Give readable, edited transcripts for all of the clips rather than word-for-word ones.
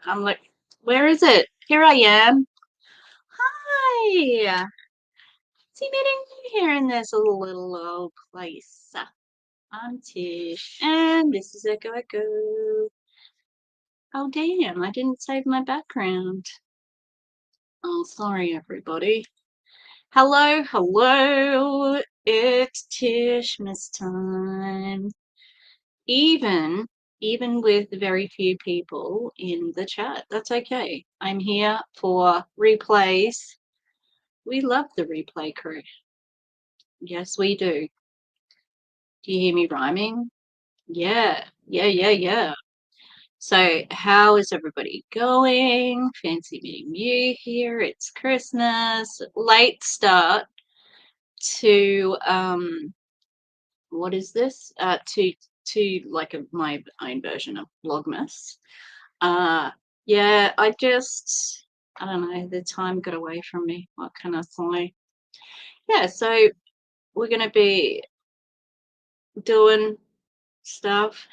I'm like, where is it? Here I am. Hi. See, meeting you here in this little old place. I'm Tish, and this is Echo Echo. Oh, damn, I didn't save my background. Oh, sorry, everybody. Hello. It's Tishmas time. Even with very few people in the chat, that's okay. I'm here for replays. We love the replay crew. Yes, we do. Do you hear me rhyming? Yeah. So, how is everybody going? Fancy meeting you here. It's Christmas. Late start to what is this? To like my own version of Vlogmas. Yeah, I don't know, the time got away from me. What can I say? Yeah, so we're gonna be doing stuff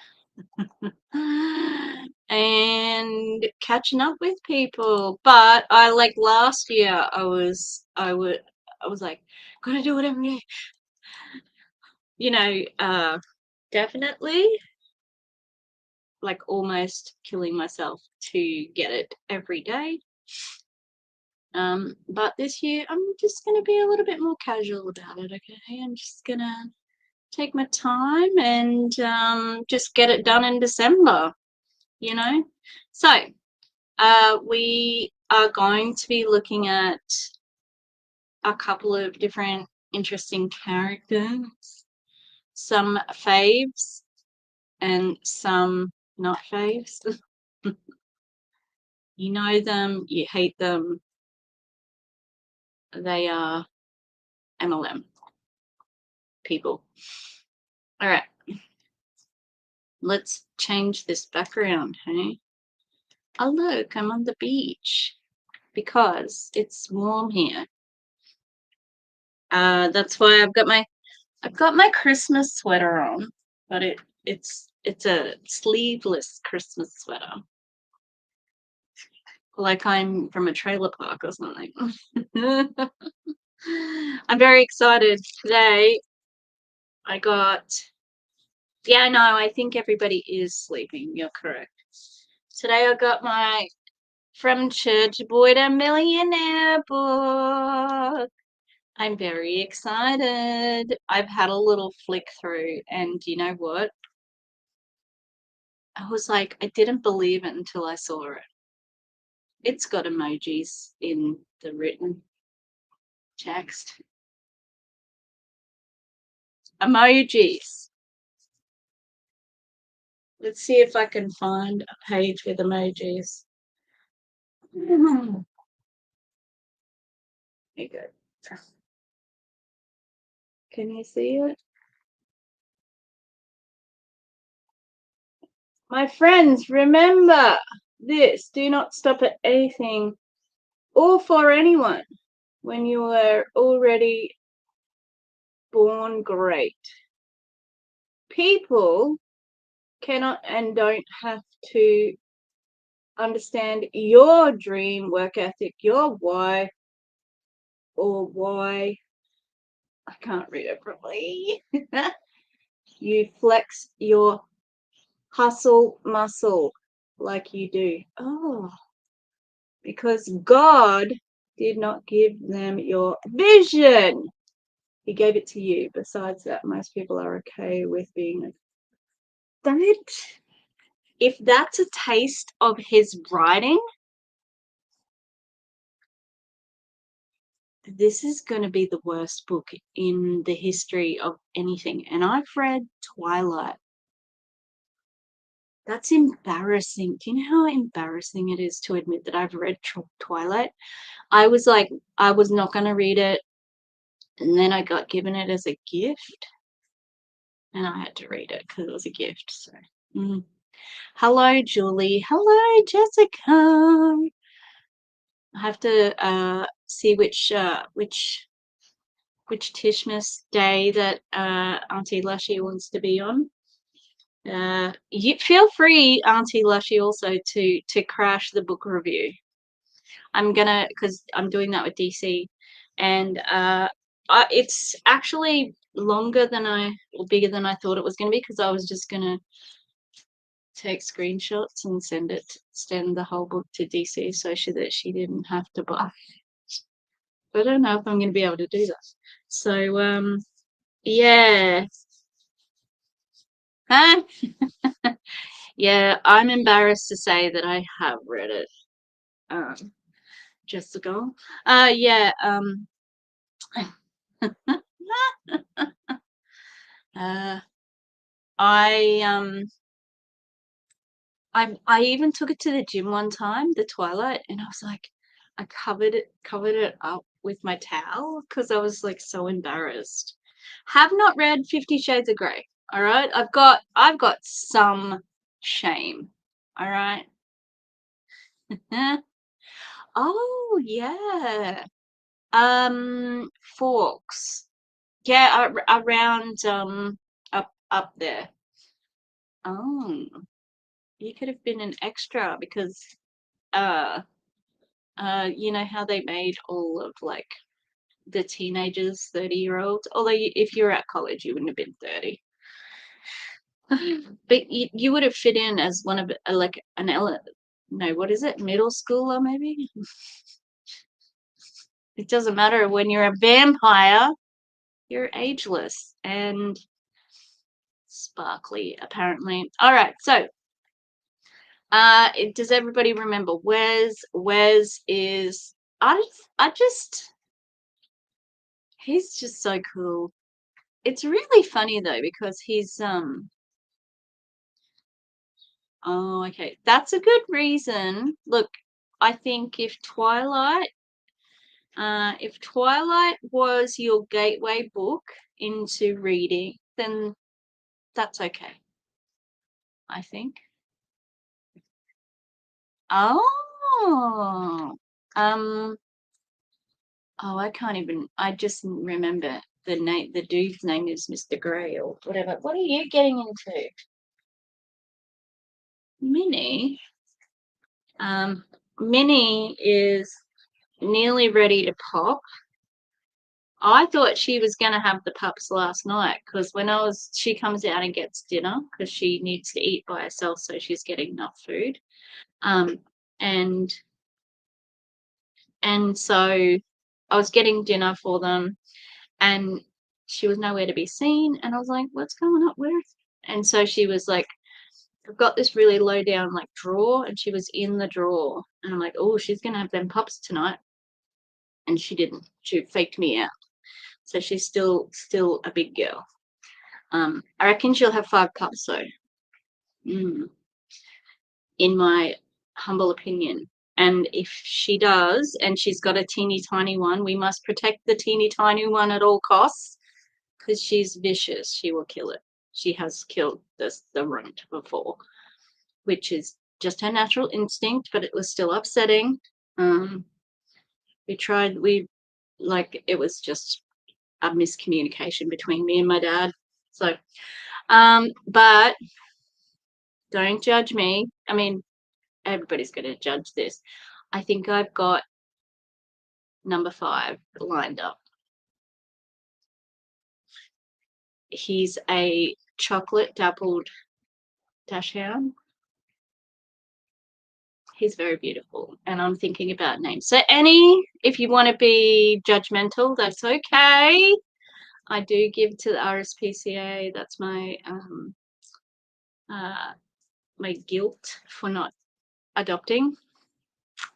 and catching up with people. But I like last year I was like, gotta do it every day. You know, definitely like almost killing myself to get it every day. But this year I'm just gonna be a little bit more casual about it, okay? I'm just gonna take my time and just get it done in December, you know? So, we are going to be looking at a couple of different interesting characters, some faves and some not faves. You know them, you hate them, they are MLM people. All right, let's change this background, hey? Oh, look, I'm on the beach because it's warm here. That's why I've got my Christmas sweater on, but it's a sleeveless Christmas sweater. Like I'm from a trailer park or something. I'm very excited today. Yeah, no, I think everybody is sleeping. You're correct. Today I got my From Church Boy to Millionaire book. I'm very excited. I've had a little flick through, and you know what? I was like, I didn't believe it until I saw it. It's got emojis in the written text. Emojis. Let's see if I can find a page with emojis. There you go. Can you see it? My friends, remember this. Do not stop at anything or for anyone when you are already born great. People cannot and don't have to understand your dream work ethic, your why, or why I can't read it properly. You flex your hustle muscle like you do. Oh, because God did not give them your vision. He gave it to you. Besides that, most people are okay with being that. If that's a taste of his writing, this is going to be the worst book in the history of anything. And I've read Twilight. That's embarrassing. Do you know how embarrassing it is to admit that I've read Twilight? I was like, I was not going to read it. And then I got given it as a gift. And I had to read it because it was a gift. So, hello, Julie. Hello, Jessica. I have to see which Tishmas day that Auntie Lushy wants to be on. You feel free, Auntie Lushy, also to crash the book review. Because I'm doing that with DC, and it's actually longer than or bigger than I thought it was going to be, because I was just going to take screenshots and send the whole book to DC so that she didn't have to buy. But I don't know if I'm going to be able to do that. So yeah. Huh? Yeah, I'm embarrassed to say that I have read it. Jessica. Yeah. Uh, I I even took it to the gym one time, the Twilight, and I was like, I covered it up with my towel because I was like so embarrassed. Have not read 50 Shades of Grey. All right, I've got some shame. All right. Oh yeah. Forks. Yeah, around up there. Oh, you could have been an extra because uh you know how they made all of like the teenagers 30-year-olds, although if you're at college you wouldn't have been 30. But you would have fit in as one of like an no, what is it, middle schooler maybe. It doesn't matter when you're a vampire, you're ageless and sparkly apparently. All right, so does everybody remember Wes is I just he's just so cool. It's really funny though because he's oh okay, that's a good reason. Look, I think if Twilight was your gateway book into reading, then that's okay, I think. Oh, um, oh, I just remember the name. The dude's name is Mr. Grey or whatever. What are you getting into? Minnie. Um, Minnie is nearly ready to pop. I thought she was going to have the pups last night because she comes out and gets dinner because she needs to eat by herself, so she's getting enough food. Um, and so I was getting dinner for them, and she was nowhere to be seen. And I was like, "What's going on? Where?" And so she was like, "I've got this really low down like drawer," and she was in the drawer, and I'm like, "Oh, she's going to have them pups tonight," and she didn't. She faked me out. So she's still a big girl. I reckon she'll have 5 pups though, in my humble opinion. And if she does, and she's got a teeny tiny one, we must protect the teeny tiny one at all costs because she's vicious. She will kill it. She has killed the runt before, which is just her natural instinct, but it was still upsetting. Um, it was just a miscommunication between me and my dad. So, but don't judge me. I mean, everybody's going to judge this. I think I've got number 5 lined up. He's a chocolate dappled dachshund. He's very beautiful, and I'm thinking about names. So, Annie, if you want to be judgmental, that's okay. I do give to the RSPCA. That's my guilt for not adopting.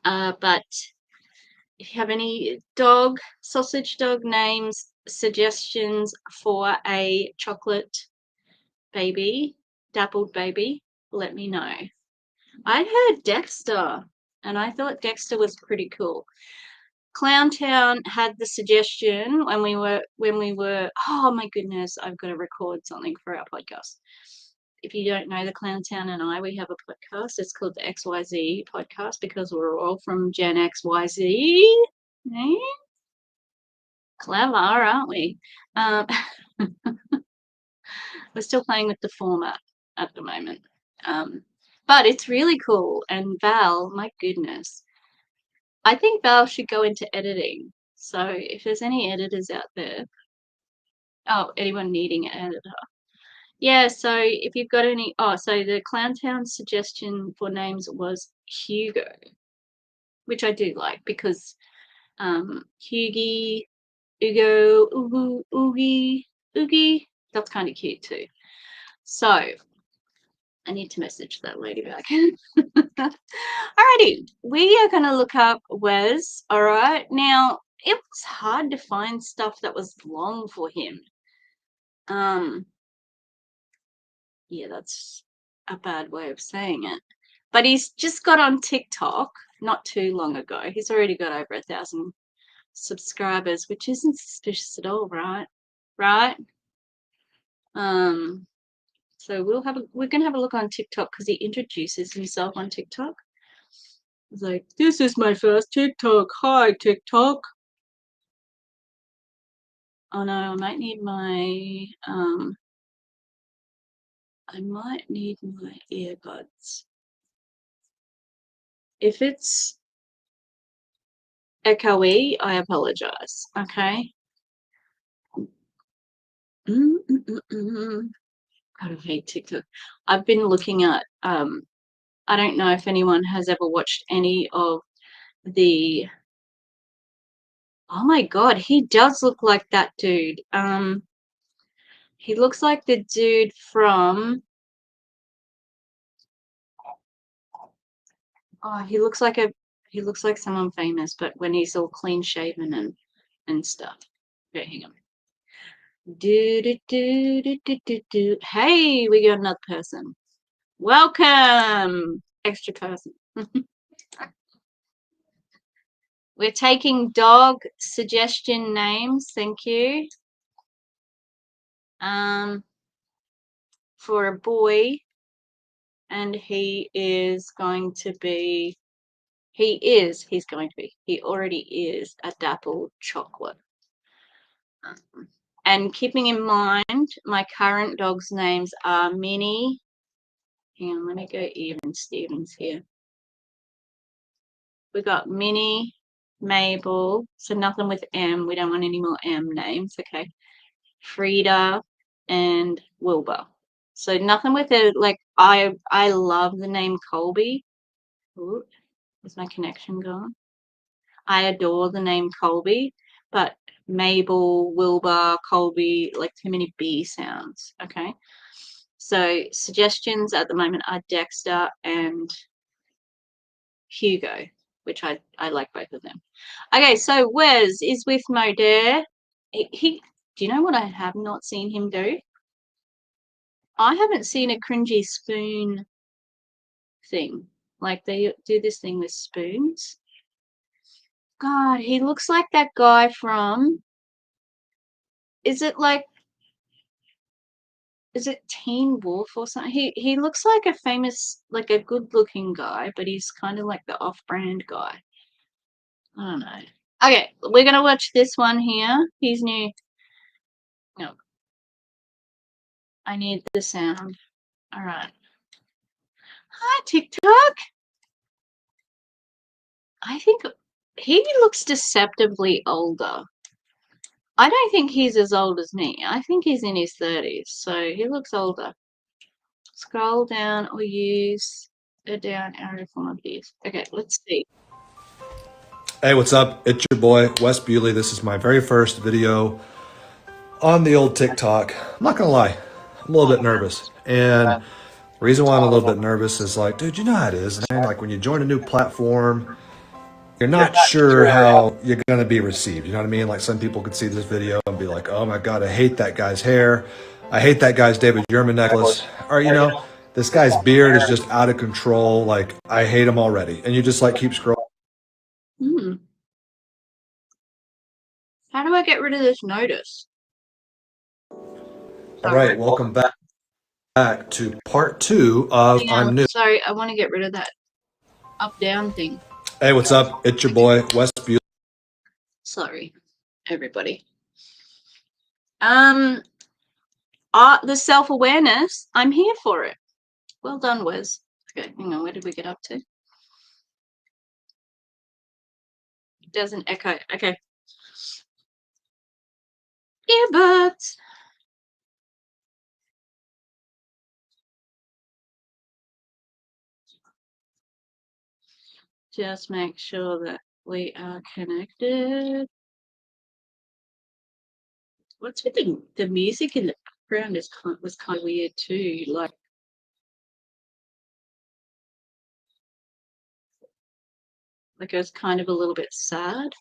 But if you have any sausage dog names, suggestions for a chocolate baby, dappled baby, let me know. I heard Dexter, and I thought Dexter was pretty cool. Clowntown had the suggestion when we were oh my goodness, I've got to record something for our podcast. If you don't know the Clowntown and we have a podcast. It's called the XYZ podcast because we're all from Gen XYZ. Eh? Clever, aren't we? We're still playing with the format. at the moment. But it's really cool. And Val, my goodness, I think Val should go into editing. So if there's any editors out there, anyone needing an editor. Yeah, so if you've got any, so the Clowntown suggestion for names was Hugo, which I do like because Hugie, Ugo, Ugu, Oogie, Oogie, that's kind of cute too. So I need to message that lady back. Alrighty, we are going to look up Wes. All right, now it was hard to find stuff that was long for him. Yeah, that's a bad way of saying it. But he's just got on TikTok not too long ago. He's already got over 1,000 subscribers, which isn't suspicious at all, right? Right? So we're gonna have a look on TikTok because he introduces himself on TikTok. He's like, "This is my first TikTok. Hi, TikTok." Oh no, I might need my earbuds. If it's echoey, I apologize. Okay. God, I hate TikTok. I've been looking at I don't know if anyone has ever watched any of the oh my god, he does look like that dude. He looks like the dude from he looks like someone famous, but when he's all clean shaven and stuff. Okay, hang on. Do do do do do do do. Hey, we got another person. Welcome, extra person. We're taking dog suggestion names. Thank you. For a boy, and he already is a dapple chocolate. And keeping in mind, my current dog's names are Minnie. Hang on, let me go even Stevens here. We got Minnie, Mabel, so nothing with M. We don't want any more M names, okay? Frida and Wilbur. So nothing with it. Like I love the name Colby. Ooh, is my connection gone? I adore the name Colby, but Mabel, Wilbur, Colby, like too many B sounds. Okay. So suggestions at the moment are Dexter and Hugo, which I like both of them. Okay, so Wes is with Modere. He do you know what I have not seen him do? I haven't seen a cringy spoon thing. Like they do this thing with spoons. God, he looks like that guy from is it Teen Wolf or something? He looks like a famous, like a good looking guy, but he's kind of like the off brand guy. I don't know. Okay, we're gonna watch this one here. He's new. No. I need the sound. Alright. Hi, TikTok. I think he looks deceptively older. I don't think he's as old as me. I think he's in his 30s, so he looks older. Scroll down or use a down arrow for my views. Okay, let's see. Hey, what's up? It's your boy, Wes Bewley. This is my very first video on the old TikTok. I'm not gonna lie, I'm a little bit nervous. And the reason why I'm a little bit nervous is like, dude, you know how it is, man. Like when you join a new platform, you're not sure how you're gonna be received. You know what I mean? Like some people could see this video and be like, oh my God, I hate that guy's hair. I hate that guy's David Yurman necklace. Or, you know, this guy's beard is just out of control. Like I hate him already. And you just like keep scrolling. How do I get rid of this notice? All right, welcome back to part 2 of I'm New. Sorry, I want to get rid of that up-down thing. Hey, what's up? It's your boy, Wes Bewley. Sorry, everybody. The self-awareness, I'm here for it. Well done, Wes. Okay, hang on, where did we get up to? It doesn't echo. Okay. Earbuds. Just make sure that we are connected. What's with the music in the background was kind of weird too. Like it was kind of a little bit sad.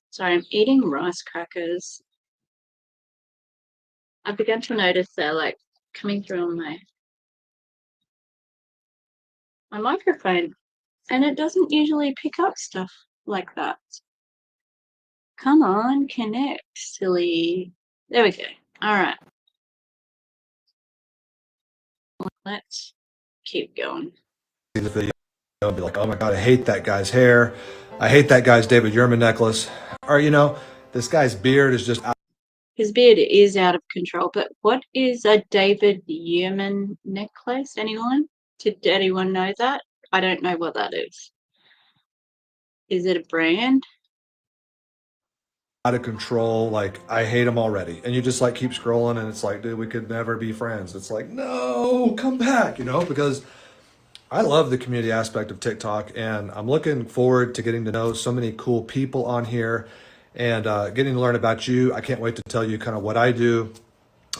Sorry, I'm eating rice crackers. I've begun to notice they're like coming through on my microphone, and it doesn't usually pick up stuff like that. Come on, connect, silly. There we go. All right. Let's keep going. See the video and be like, oh my God, I hate that guy's hair. I hate that guy's David Yurman necklace. Or, this guy's beard is just out. His beard is out of control, but what is a David Yurman necklace? Anyone? Did anyone know that? I don't know what that is. Is it a brand? Out of control. Like, I hate him already. And you just like keep scrolling and it's like, dude, we could never be friends. It's like, no, come back, because I love the community aspect of TikTok and I'm looking forward to getting to know so many cool people on here and getting to learn about you. I can't wait to tell you kind of what I do.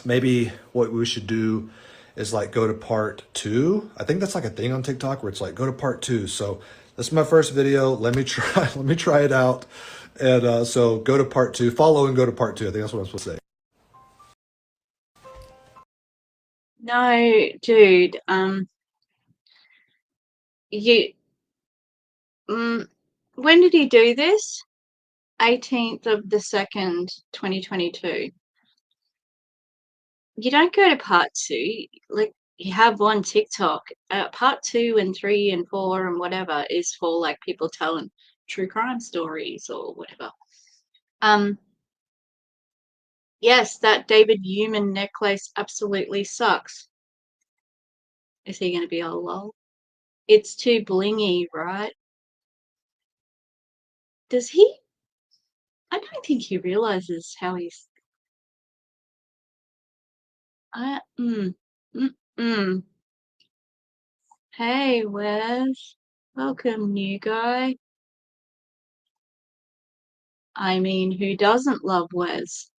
Maybe what we should do is like go to part 2. I think that's like a thing on TikTok where it's like go to part 2. So this is my first video. Let me try it out. And so go to part 2, follow and go to part 2. I think that's what I'm supposed to say. No, dude. You. When did he do this? 18th of the 2nd, 2022. You don't go to part 2. Like you have one TikTok. Part 2 and 3 and 4 and whatever is for like people telling true crime stories or whatever. Yes, that David Yurman necklace absolutely sucks. Is he going to be all lol? It's too blingy, right? Does he? I don't think he realizes how he's. Hey, Wes. Welcome, new guy. I mean, who doesn't love Wes?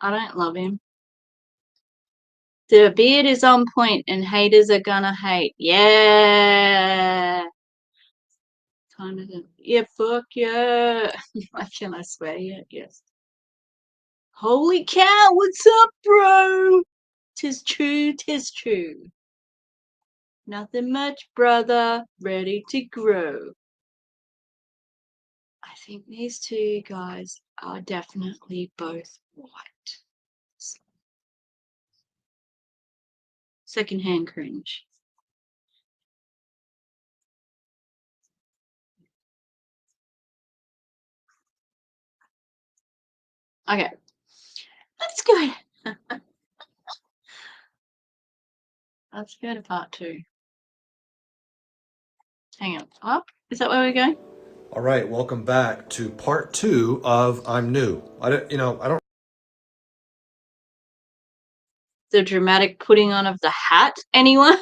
I don't love him. The beard is on point and haters are gonna hate. Yeah. Kind of. Yeah, fuck yeah. Can I swear yet? Yes. Holy cow, what's up, bro? Tis true, tis true. Nothing much, brother. Ready to grow. I think these two guys are definitely both white. Secondhand cringe. Okay, let's go. Let's go to part 2. Hang on. Up? Is that where we're going? All right, welcome back to part 2 of I'm New. I don't. The dramatic putting on of the hat, anyone?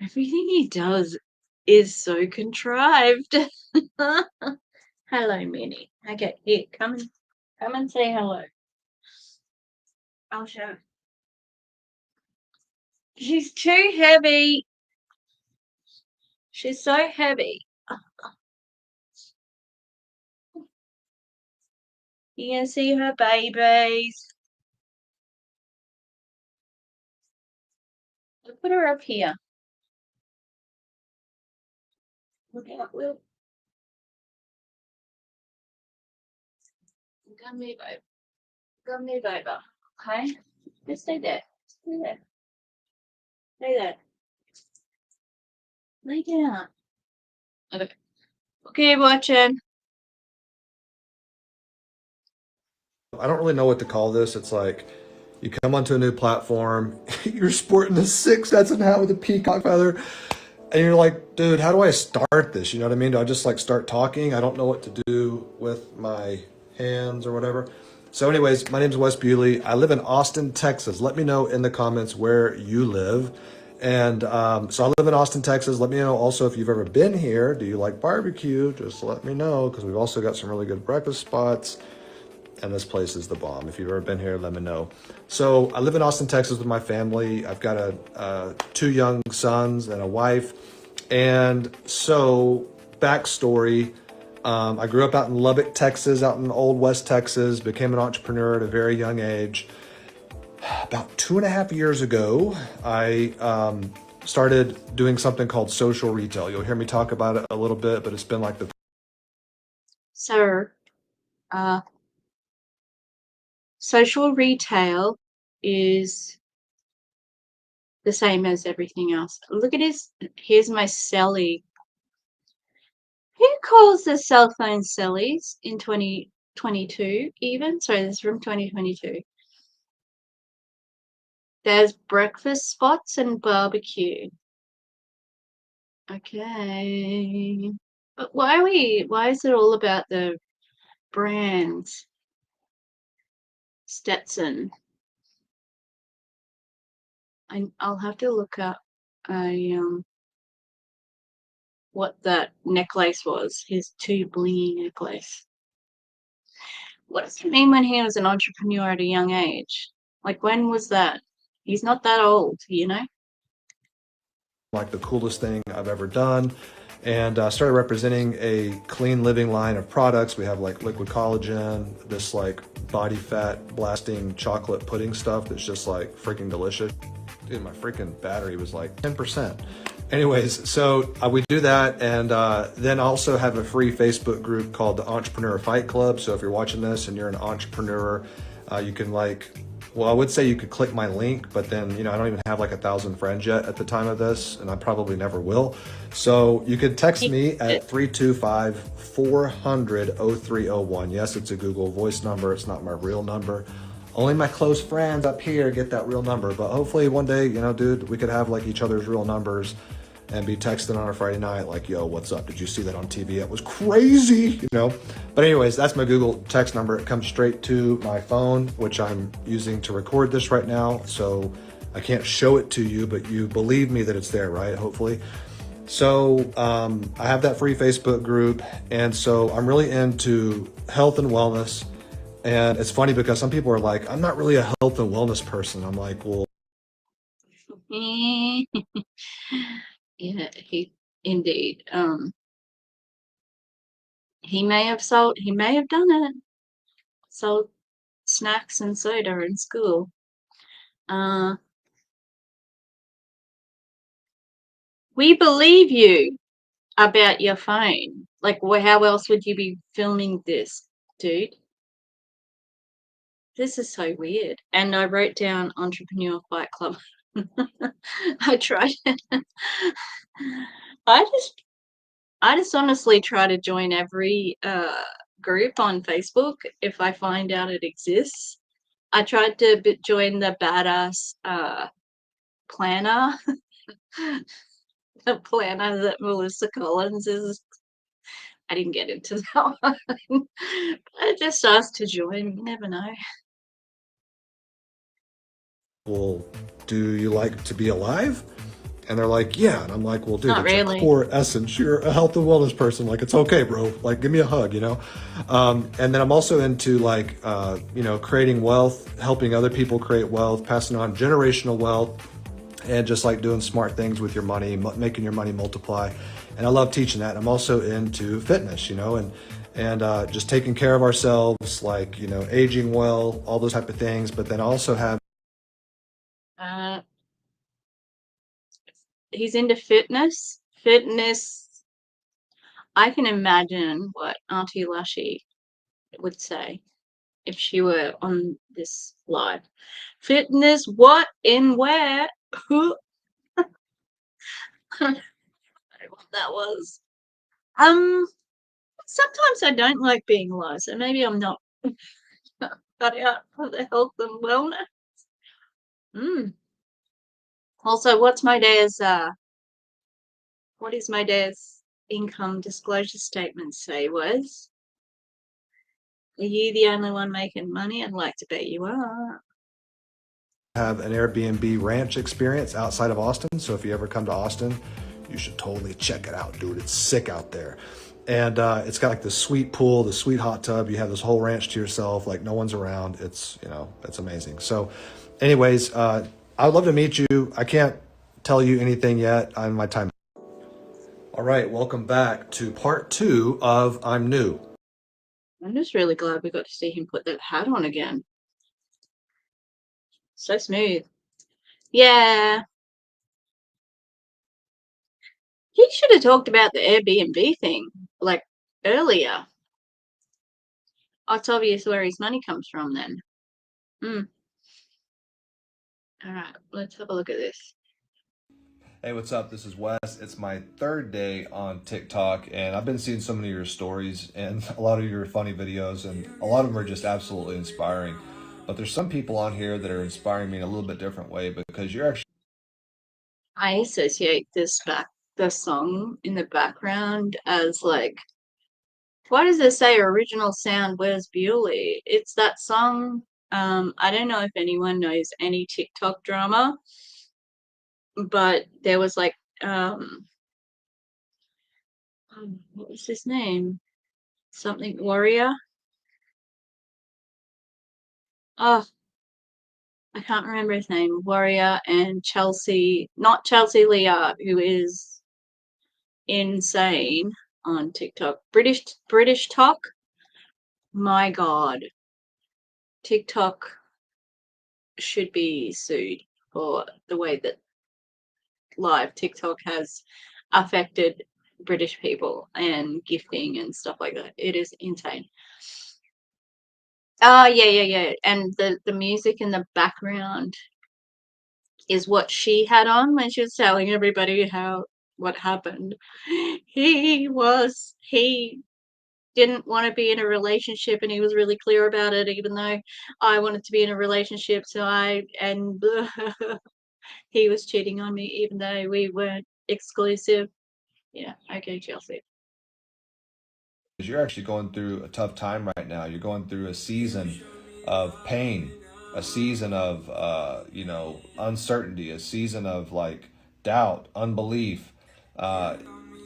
Everything he does is so contrived. Hello, Minnie. Okay, here, come and say hello. I'll show. She's too heavy. She's so heavy. You can see her babies. I'll put her up here. Look out, Will. I'm gonna move over. Gonna move over. Okay? Just stay there. Stay there. Stay there. Lay down. Okay. Keep watching. I don't really know what to call this. It's like you come onto a new platform, you're sporting a six Stetson hat with a peacock feather, and you're like, dude, how do I start this? You know what I mean? Do I just like start talking? I don't know what to do with my hands or whatever. So, anyways, my name's Wes Bewley. I live in Austin, Texas. Let me know in the comments where you live. And so I live in Austin, Texas. Let me know also if you've ever been here. Do you like barbecue? Just let me know because we've also got some really good breakfast spots. And this place is the bomb. If you've ever been here, let me know. So I live in Austin, Texas with my family. I've got two young sons and a wife. And so, backstory, I grew up out in Lubbock, Texas, out in Old West Texas, became an entrepreneur at a very young age. About 2.5 years ago, I started doing something called social retail. You'll hear me talk about it a little bit, but it's been like the So, social retail is the same as everything else. Look at this. Here's my celly. Who calls their cell phone cellies in 2022 even? Sorry, this is from 2022. There's breakfast spots and barbecue. Okay. But why is it all about the brands? Stetson. I'll have to look up what that necklace was, his too blingy necklace. What does it mean when he was an entrepreneur at a young age? Like, when was that? He's not that old, you know? like the coolest thing I've ever done. And started representing a clean living line of products. We have like liquid collagen, this like body fat blasting chocolate pudding stuff that's just like freaking delicious. Dude, my freaking battery was like 10%. Anyways, so we do that, and then also have a free Facebook group called the Entrepreneur Fight Club. So if you're watching this and you're an entrepreneur, you can like, well, I would say you could click my link, but then, I don't even have like 1,000 friends yet at the time of this, and I probably never will. So you could text me at 325-400-0301. Yes, it's a Google Voice number. It's not my real number. Only my close friends up here get that real number, but hopefully one day, dude, we could have like each other's real numbers and be texting on a Friday night like, yo, what's up? Did you see that on TV? It was crazy. But anyways, that's my Google text number. It comes straight to my phone, which I'm using to record this right now. So I can't show it to you, but you believe me that it's there, right? Hopefully. So I have that free Facebook group. And so I'm really into health and wellness. And it's funny because some people are like, I'm not really a health and wellness person. I'm like, well, Yeah, indeed. He may have done it. Sold snacks and soda in school. We believe you about your phone. Like, how else would you be filming this, dude? This is so weird. And I wrote down Entrepreneur Fight Club. I tried. I just I just honestly try to join every group on Facebook if I find out it exists. I tried to join the badass planner, the planner that Melissa Collins is. I didn't get into that one. I just asked to join. You never know. well, do you like to be alive? And they're like, yeah. And I'm like, well, dude, Not it's your really. core essence. You're a health and wellness person. Like, it's okay, bro. Like, give me a hug. And then I'm also into like, creating wealth, helping other people create wealth, passing on generational wealth, and just like doing smart things with your money, making your money multiply. And I love teaching that. I'm also into fitness, and just taking care of ourselves, like, aging well, all those type of things. But then I also have Uh, he's into fitness. Fitness. I can imagine what Auntie Lushy would say if she were on this live. Fitness, what in where? I don't know what that was. Sometimes I don't like being alive, so maybe I'm not cut out for the health and wellness. Also, what is Modere's income disclosure statement say, Wes? Are you the only one making money? I'd like to bet you are. Have an Airbnb ranch experience outside of Austin. So if you ever come to Austin, you should totally check it out, dude. It's sick out there. And it's got like the sweet pool, the sweet hot tub. You have this whole ranch to yourself, like no one's around. It's, it's amazing. So anyways, I'd love to meet you. I can't tell you anything yet on my time. All right, welcome back to part 2 of I'm New. I'm just really glad we got to see him put that hat on again. So smooth. Yeah. He should have talked about the Airbnb thing, like, earlier. It's obvious where his money comes from then. All right, let's have a look at this. Hey, what's up? This is Wes. It's my 3rd day on TikTok, and I've been seeing so many of your stories and a lot of your funny videos, and a lot of them are just absolutely inspiring. But there's some people on here that are inspiring me in a little bit different way because you're actually. I associate the song in the background as like, why does it say original sound? Where's Bewley? It's that song. I don't know if anyone knows any TikTok drama, but there was like, what was his name? Something Warrior. Oh, I can't remember his name. Warrior and Chelsea, not Chelsea Leah, who is insane on TikTok. British Talk. My God, TikTok should be sued for the way that live TikTok has affected British people and gifting and stuff like that. It is insane. Yeah. And the music in the background is what she had on when she was telling everybody what happened. He didn't want to be in a relationship, and he was really clear about it, even though I wanted to be in a relationship. He was cheating on me, even though we weren't exclusive. Yeah, okay, Chelsea. You're actually going through a tough time right now. You're going through a season of pain, a season of uncertainty, a season of like doubt, unbelief.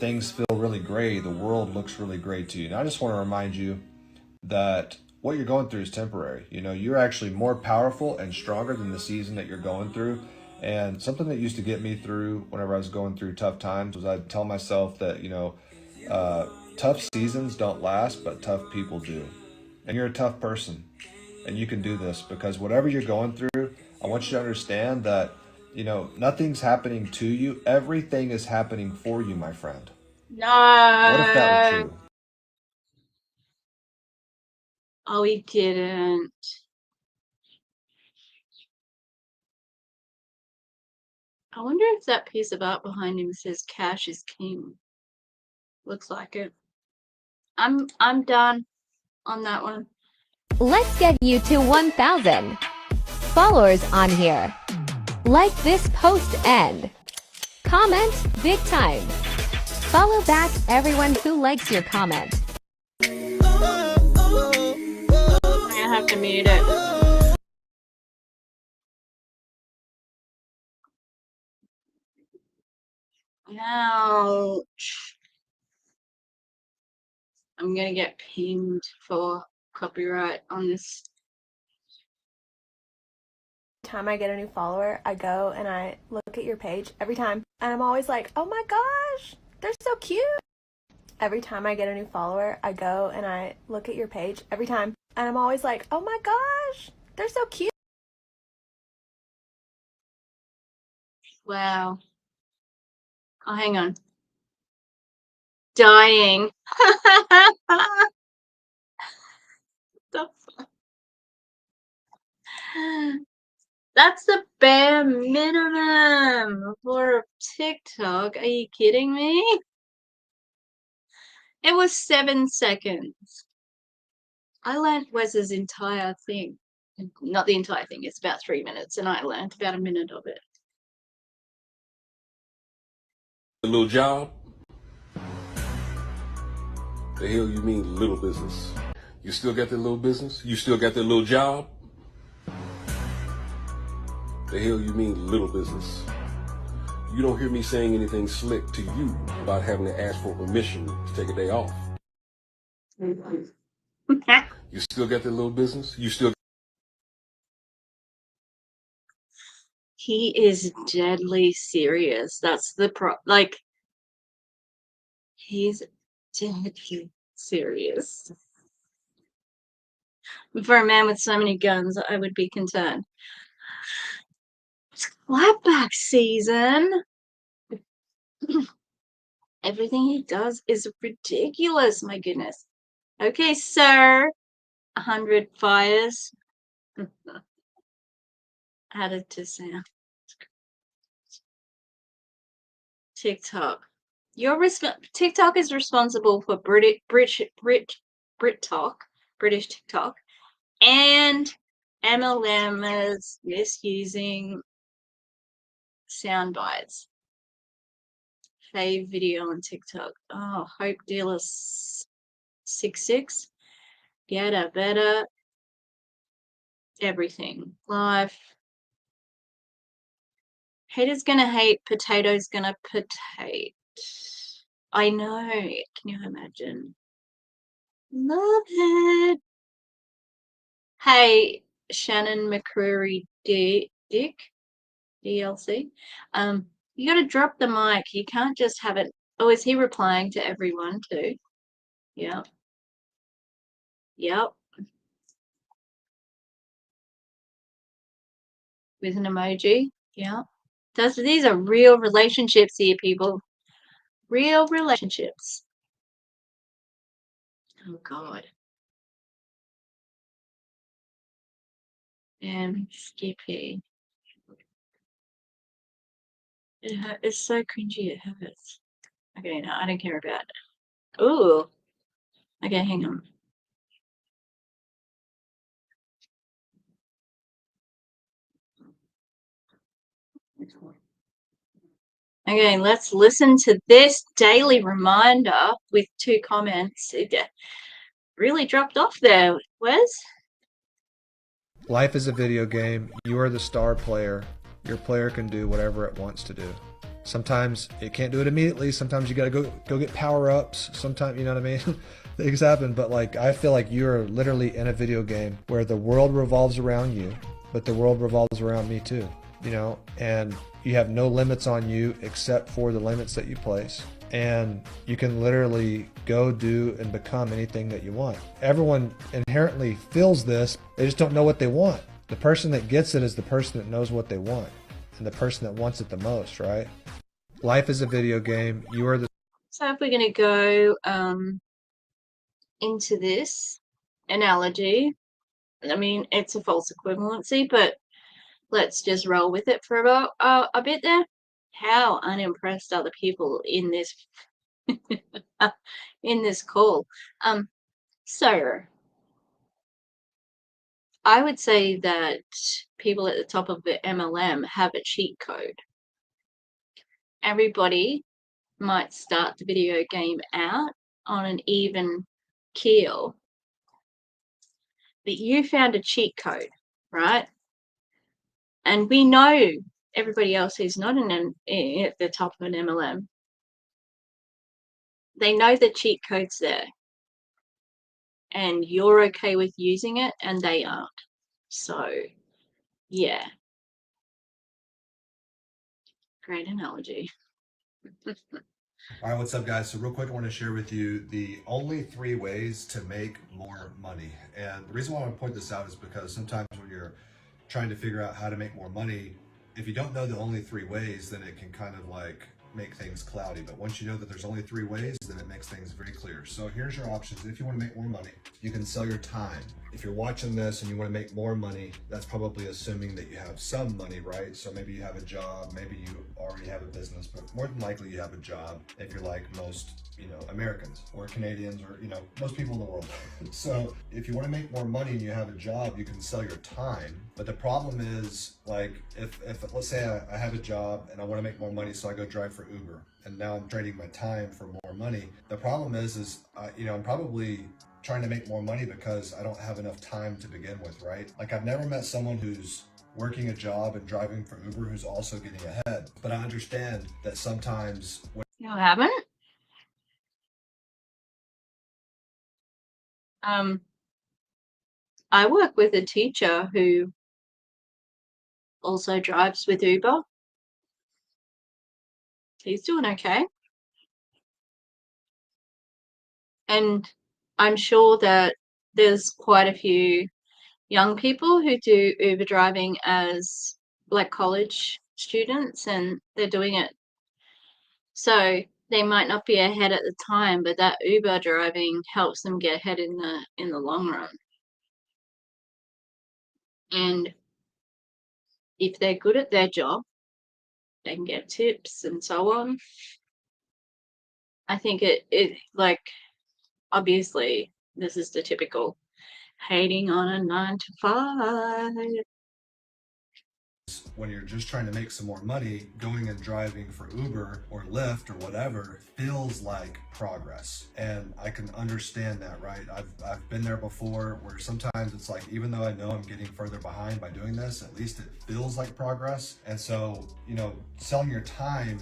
Things feel really gray. The world looks really gray to you. And I just want to remind you that what you're going through is temporary. You're actually more powerful and stronger than the season that you're going through. And something that used to get me through whenever I was going through tough times was I'd tell myself that, tough seasons don't last, but tough people do. And you're a tough person. And you can do this because whatever you're going through, I want you to understand that, nothing's happening to you. Everything is happening for you, my friend. No. What if that were true? Oh, he didn't. I wonder if that piece of art behind him says "Cash is King." Looks like it. I'm done on that one. Let's get you to 1,000 followers on here. Like this post and comment big time. Follow back everyone who likes your comment. I have to mute it. Ouch. I'm gonna get pinged for copyright on this. Time I get a new follower, I go and I look at your page every time, and I'm always like, oh my gosh, they're so cute. Every time I get a new follower, I go and I look at your page every time, and I'm always like, oh my gosh, they're so cute. Wow. Oh, hang on. Dying. The fuck? That's the bare minimum for TikTok. Are you kidding me? It was 7 seconds. I learned Wes's entire thing. Not the entire thing, it's about 3 minutes, and I learned about a minute of it. A little job? The hell you mean little business? You still got that little business? You still got that little job? The hell you mean little business? You don't hear me saying anything slick to you about having to ask for permission to take a day off. You still got that little business? You still. He is deadly serious. That's the he's deadly serious. For a man with so many guns, I would be concerned. It's clapback season. Everything he does is ridiculous, my goodness. Okay, sir. 100 fires. Added to sound. TikTok. TikTok is responsible for British TikTok, and MLM is misusing sound bites. Fave video on TikTok. Oh, Hope Dealer 66. Get a better everything. Life. Haters gonna hate, potatoes gonna potate. I know. Can you imagine? Love it. Hey, Shannon McCreary Dick, DLC. You gotta drop the mic. You can't just have it. Oh, is he replying to everyone too? Yep. Yep. With an emoji. Yep. These are real relationships here, people. Real relationships. Oh God. And Skippy. It's so cringy it hurts. Okay, no, I don't care about it. Ooh. Okay, hang on. Okay, let's listen to this daily reminder with 2 comments. It really dropped off there, Wes. Life is a video game. You are the star player. Your player can do whatever it wants to do. Sometimes it can't do it immediately. Sometimes you got to go get power-ups. Sometimes, you know what I mean? Things happen, but like I feel like you're literally in a video game where the world revolves around you, but the world revolves around me too, you know, and you have no limits on you except for the limits that you place. And you can literally go do and become anything that you want. Everyone inherently feels this, they just don't know what they want. The person that gets it is the person that knows what they want, and the person that wants it the most, right? Life is a video game. You are the. So if we're going to go into this analogy, I mean, it's a false equivalency, but let's just roll with it for about a bit there. How unimpressed are the people in this in this call? So I would say that people at the top of the MLM have a cheat code. Everybody might start the video game out on an even keel, but you found a cheat code, right? And we know everybody else who's not at the top of an MLM, they know the cheat code's there, and you're okay with using it and they aren't. So yeah, great analogy. All right, what's up, guys? So real quick, I want to share with you the only 3 ways to make more money. And the reason why I want to point this out is because sometimes when you're trying to figure out how to make more money, if you don't know the only 3 ways, then it can kind of like make things cloudy. But once you know that there's only 3 ways, then it makes things very clear. So here's your options. If you want to make more money, you can sell your time. If you're watching this and you want to make more money, that's probably assuming that you have some money, right? So maybe you have a job, maybe you already have a business, but more than likely you have a job if you're like most, Americans or Canadians or, most people in the world. So if you want to make more money and you have a job, you can sell your time. But the problem is, like, if let's say I have a job and I want to make more money, so I go drive for Uber, and now I'm trading my time for more money. The problem is I'm probably trying to make more money because I don't have enough time to begin with, right? Like, I've never met someone who's working a job and driving for Uber who's also getting ahead. But I understand that sometimes when You haven't? I work with a teacher who also drives with Uber. He's doing okay. And I'm sure that there's quite a few young people who do Uber driving as like college students, and they're doing it. So they might not be ahead at the time, but that Uber driving helps them get ahead in the long run. And if they're good at their job, they can get tips and so on. I think it like, obviously this is the typical hating on a 9 to 5. when you're just trying to make some more money, going and driving for Uber or Lyft or whatever feels like progress. And I can understand that, right? I've been there before, where sometimes it's like, even though I know I'm getting further behind by doing this, at least it feels like progress. And so, selling your time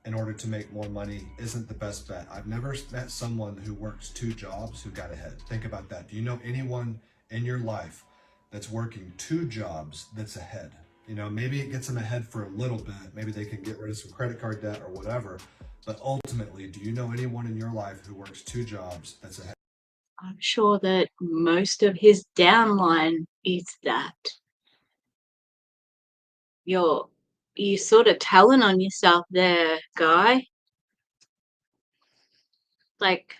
in order to make more money isn't the best bet. I've never met someone who works 2 jobs who got ahead. Think about that. Do you know anyone in your life that's working 2 jobs that's ahead? Maybe it gets them ahead for a little bit. Maybe they can get rid of some credit card debt or whatever. But ultimately, do you know anyone in your life who works 2 jobs that's ahead? I'm sure that most of his downline is that. You sort of telling on yourself there, guy. Like,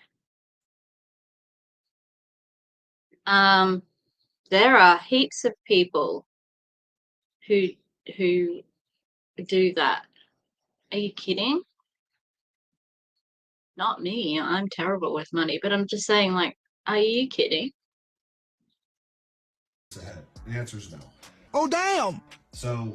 there are heaps of people who do that. Are you kidding? Not me. I'm terrible with money, but I'm just saying, like, are you kidding? Ahead? The answer is no. Oh, damn! So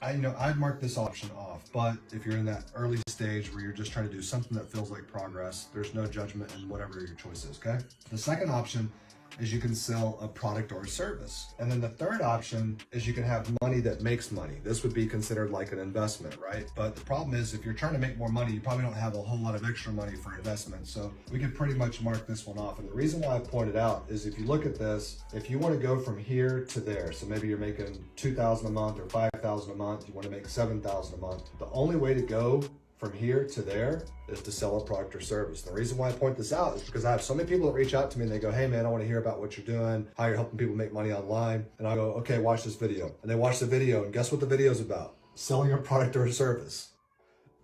I'd mark this option off, but if you're in that early stage where you're just trying to do something that feels like progress, there's no judgment in whatever your choice is, okay? The second option is you can sell a product or a service. And then the third option is you can have money that makes money. This would be considered like an investment, right? But the problem is, if you're trying to make more money, you probably don't have a whole lot of extra money for investment. So we could pretty much mark this one off. And the reason why I pointed out is, if you look at this, if you want to go from here to there, so maybe you're making $2,000 a month or $5,000 a month, you want to make $7,000 a month. The only way to go from here to there is to sell a product or service. The reason why I point this out is because I have so many people that reach out to me and they go, hey man, I want to hear about what you're doing, how you're helping people make money online. And I go, okay, watch this video. And they watch the video, and guess what the video is about? Selling a product or a service.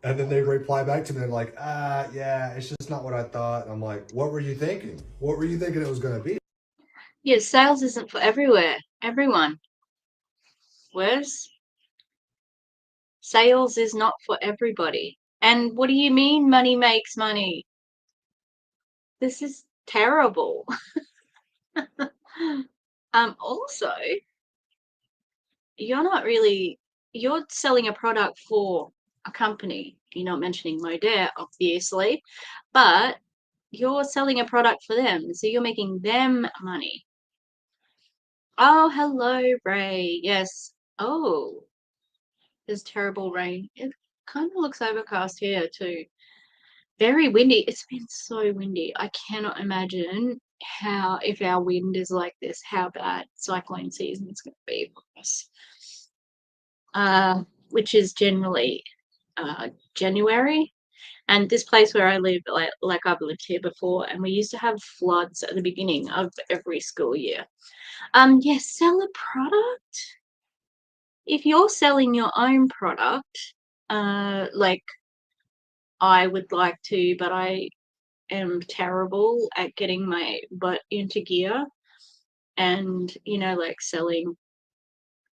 And then they reply back to me and they're like, yeah, it's just not what I thought. And I'm like, what were you thinking? What were you thinking it was going to be? Yeah, sales isn't for everyone. Where's sales is not for everybody. And what do you mean money makes money? This is terrible. Also, you're selling a product for a company. You're not mentioning Modere, obviously, but you're selling a product for them. So you're making them money. Oh, hello, Ray. Yes. Oh, there's terrible rain. It kind of looks overcast here too. Very windy. It's been so windy. I cannot imagine how, if our wind is like this, how bad cyclone season is going to be for us. Which is generally January. And this place where I live, like I've lived here before, and we used to have floods at the beginning of every school year. Yes, sell a product. If you're selling your own product, like I would like to, but I am terrible at getting my butt into gear and, you know, like selling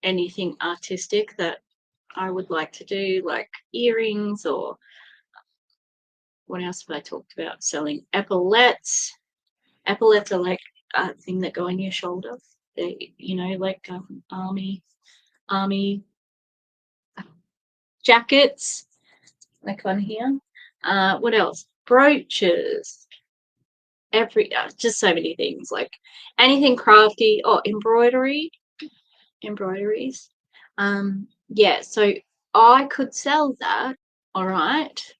anything artistic that I would like to do, like earrings, or what else have I talked about? Selling epaulettes. Epaulettes are like a thing that go on your shoulder. They, you know, like army jackets, like on here. What else? Brooches. Just so many things, like anything crafty, or embroideries. Yeah, so I could sell that, all right,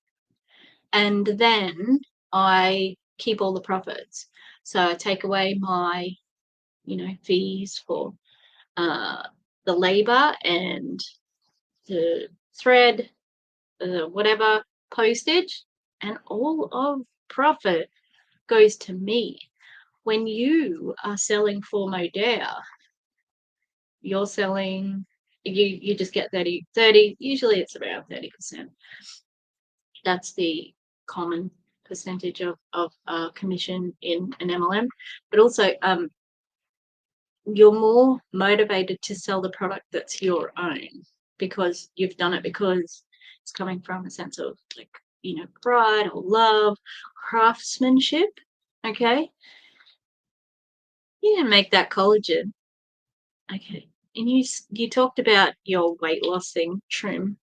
and then I keep all the profits. So I take away my, you know, fees for the labor and the thread, whatever, postage, and all of profit goes to me. When you are selling for Modere, you're selling, you just get 30, usually it's around 30%. That's the common percentage of commission in an MLM. But also, you're more motivated to sell the product that's your own, because you've done it because it's coming from a sense of, like, you know, pride or love, craftsmanship. Okay, you didn't make that collagen. Okay, and you talked about your weight loss thing, trim.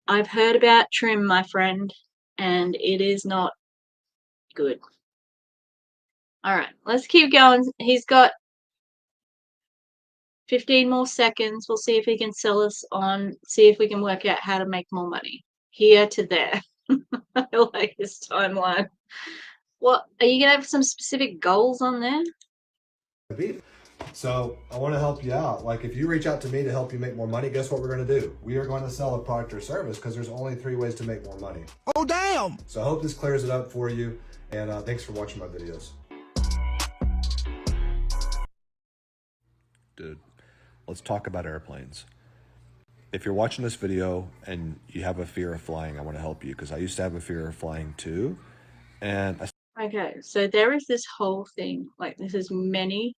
I've heard about trim, my friend, and it is not good. All right, let's keep going. He's got 15 more seconds. We'll see if he can sell us on, see if we can work out how to make more money. Here to there. I like this timeline. What, are you going to have some specific goals on there? So I want to help you out. Like, if you reach out to me to help you make more money, guess what we're going to do? We are going to sell a product or service, because there's only 3 ways to make more money. Oh, damn! So I hope this clears it up for you. And thanks for watching my videos. Dude, let's talk about airplanes. If you're watching this video and you have a fear of flying, I want to help you, because I used to have a fear of flying too. And Okay, so there is this whole thing, like, this is many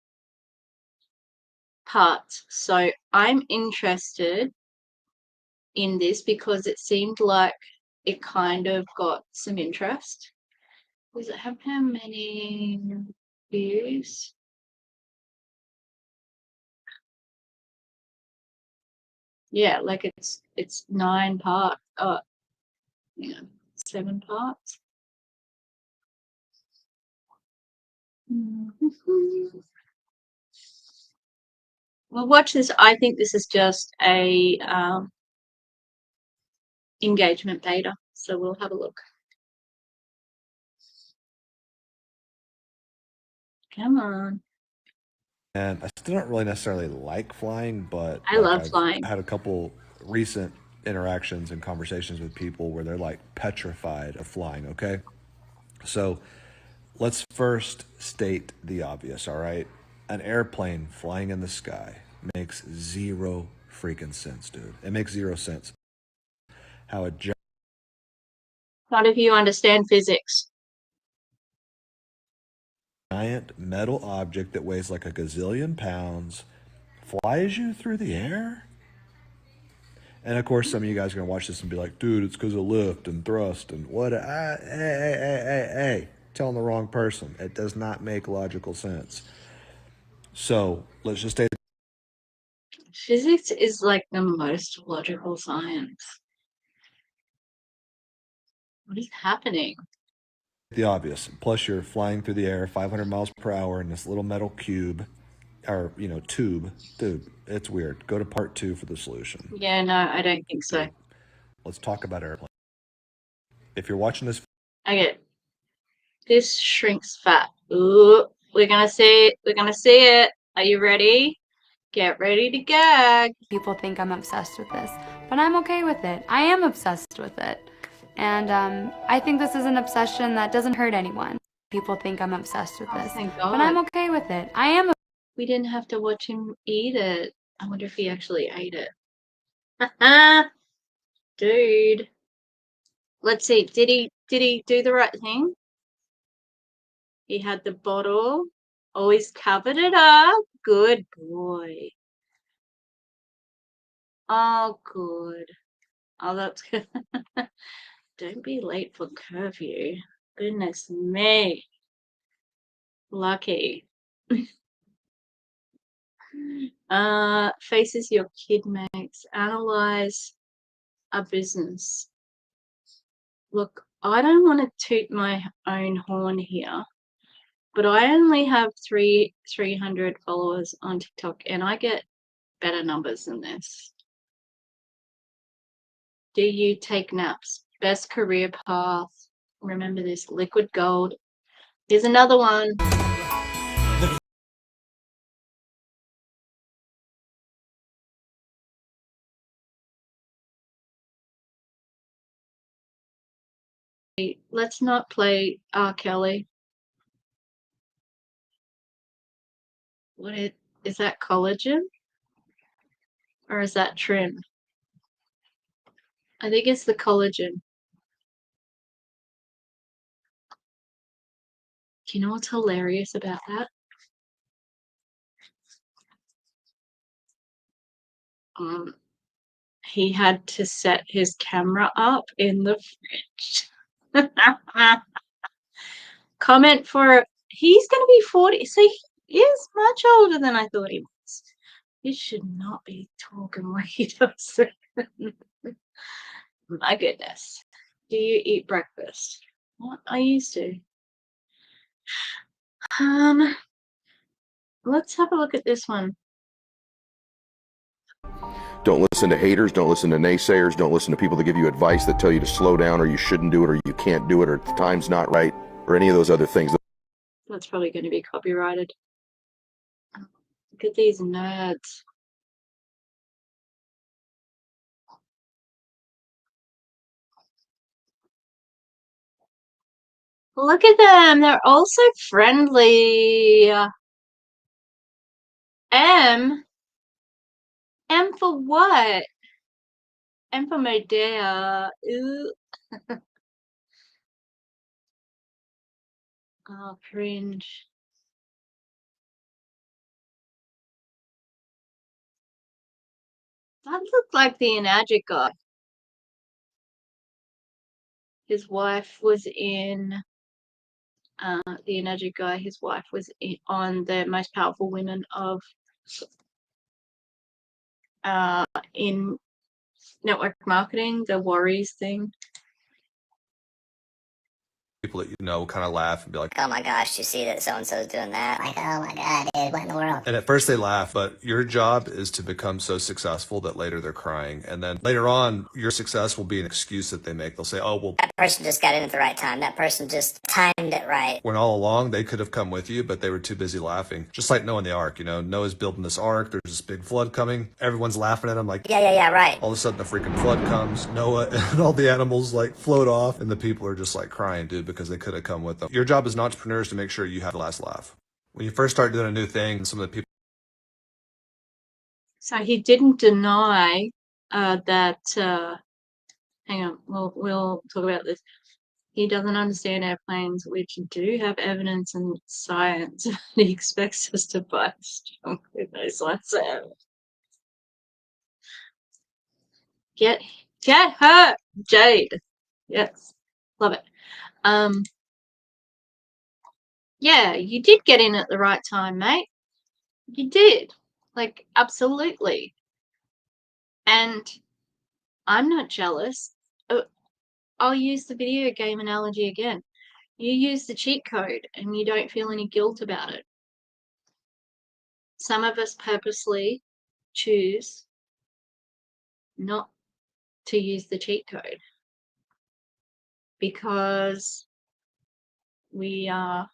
parts. So I'm interested in this because it seemed like it kind of got some interest. Does it have how many views? Yeah, like it's 9 parts. Oh, yeah, 7 parts. Well, watch this. I think this is just a engagement beta, so we'll have a look. Come on. And I still don't really necessarily like flying, but I love flying. I've had a couple recent interactions and conversations with people where they're like petrified of flying, okay? So let's first state the obvious, all right? An airplane flying in the sky makes 0 freaking sense, dude. It makes 0 sense. How a Not if you understand physics. giant metal object that weighs like a gazillion pounds flies you through the air? And of course, some of you guys are going to watch this and be like, dude, it's because of lift and thrust and what? Hey, telling the wrong person. It does not make logical sense. So let's just say Physics is like the most logical science. What is happening? the obvious. Plus, you're flying through the air 500 miles per hour in this little metal cube, or, you know, tube. Dude, it's weird. Go to part 2 for the solution. Yeah, no, I don't think so. Let's talk about airplanes. If you're watching this, Okay. This shrinks fat. Ooh, we're gonna see it. We're gonna see it. Are you ready? Get ready to gag. People think I'm obsessed with this, but I'm okay with it. I am obsessed with it. And I think this is an obsession that doesn't hurt anyone. People think I'm obsessed with this, Thank but I'm God. okay with it. I am. We didn't have to watch him eat it. I wonder if he actually ate it. Dude. Let's see. Did he do the right thing? He had the bottle. Always covered it up. Good boy. Oh, good. Oh, that's good. Don't be late for curfew. Goodness me. Lucky. Faces your kid makes. Analyze a business. Look, I don't want to toot my own horn here, but I only have 300 followers on TikTok, and I get better numbers than this. Do you take naps? Best career path. Remember this, liquid gold. Here's another one. Let's not play R. Kelly. What is that, collagen? Or is that trim? I think it's the collagen. Do you know what's hilarious about that? He had to set his camera up in the fridge. Comment for, he's going to be 40. So he is much older than I thought he was. You should not be talking like he does. My goodness. Do you eat breakfast? What? I used to. Let's have a look at this one. Don't listen to haters, don't listen to naysayers, don't listen to people that give you advice that tell you to slow down or you shouldn't do it or you can't do it or the time's not right or any of those other things. That's probably going to be copyrighted. Look at these nerds. Look at them. They're all so friendly. M for what? M for Modere. Ooh. Oh, cringe. That looked like the Enagic guy. His wife was in the Enagic guy. His wife was on the Most Powerful Women of in network marketing, the Worries thing. People that you know kind of laugh and be like, oh my gosh, you see that so-and-so's doing that? Like, oh my god, dude, what in the world? and at first they laugh, but your job is to become so successful that later they're crying. And then later on, your success will be an excuse that they make. They'll say, oh, well, That person just got in at the right time. That person just timed it right. when all along they could have come with you, but they were too busy laughing. Just like Noah and the Ark, you know, Noah's building this ark. There's this big flood coming. Everyone's laughing at him like, Yeah, right. all of a sudden the freaking flood comes. Noah and all the animals like float off, and the people are just like crying, dude, because they could have come with them. Your job as an entrepreneur is to make sure you have the last laugh. When you first start doing a new thing, some of the people. So he didn't deny that. Hang on, we'll talk about this. He doesn't understand airplanes, which do have evidence and science. He expects us to buy strong with those lights out. Get her, Jade. Yes, love it. Yeah, you did get in at the right time, mate. You did. Like, absolutely. And I'm not jealous. I'll use the video game analogy again. You use the cheat code and you don't feel any guilt about it. Some of us purposely choose not to use the cheat code because we have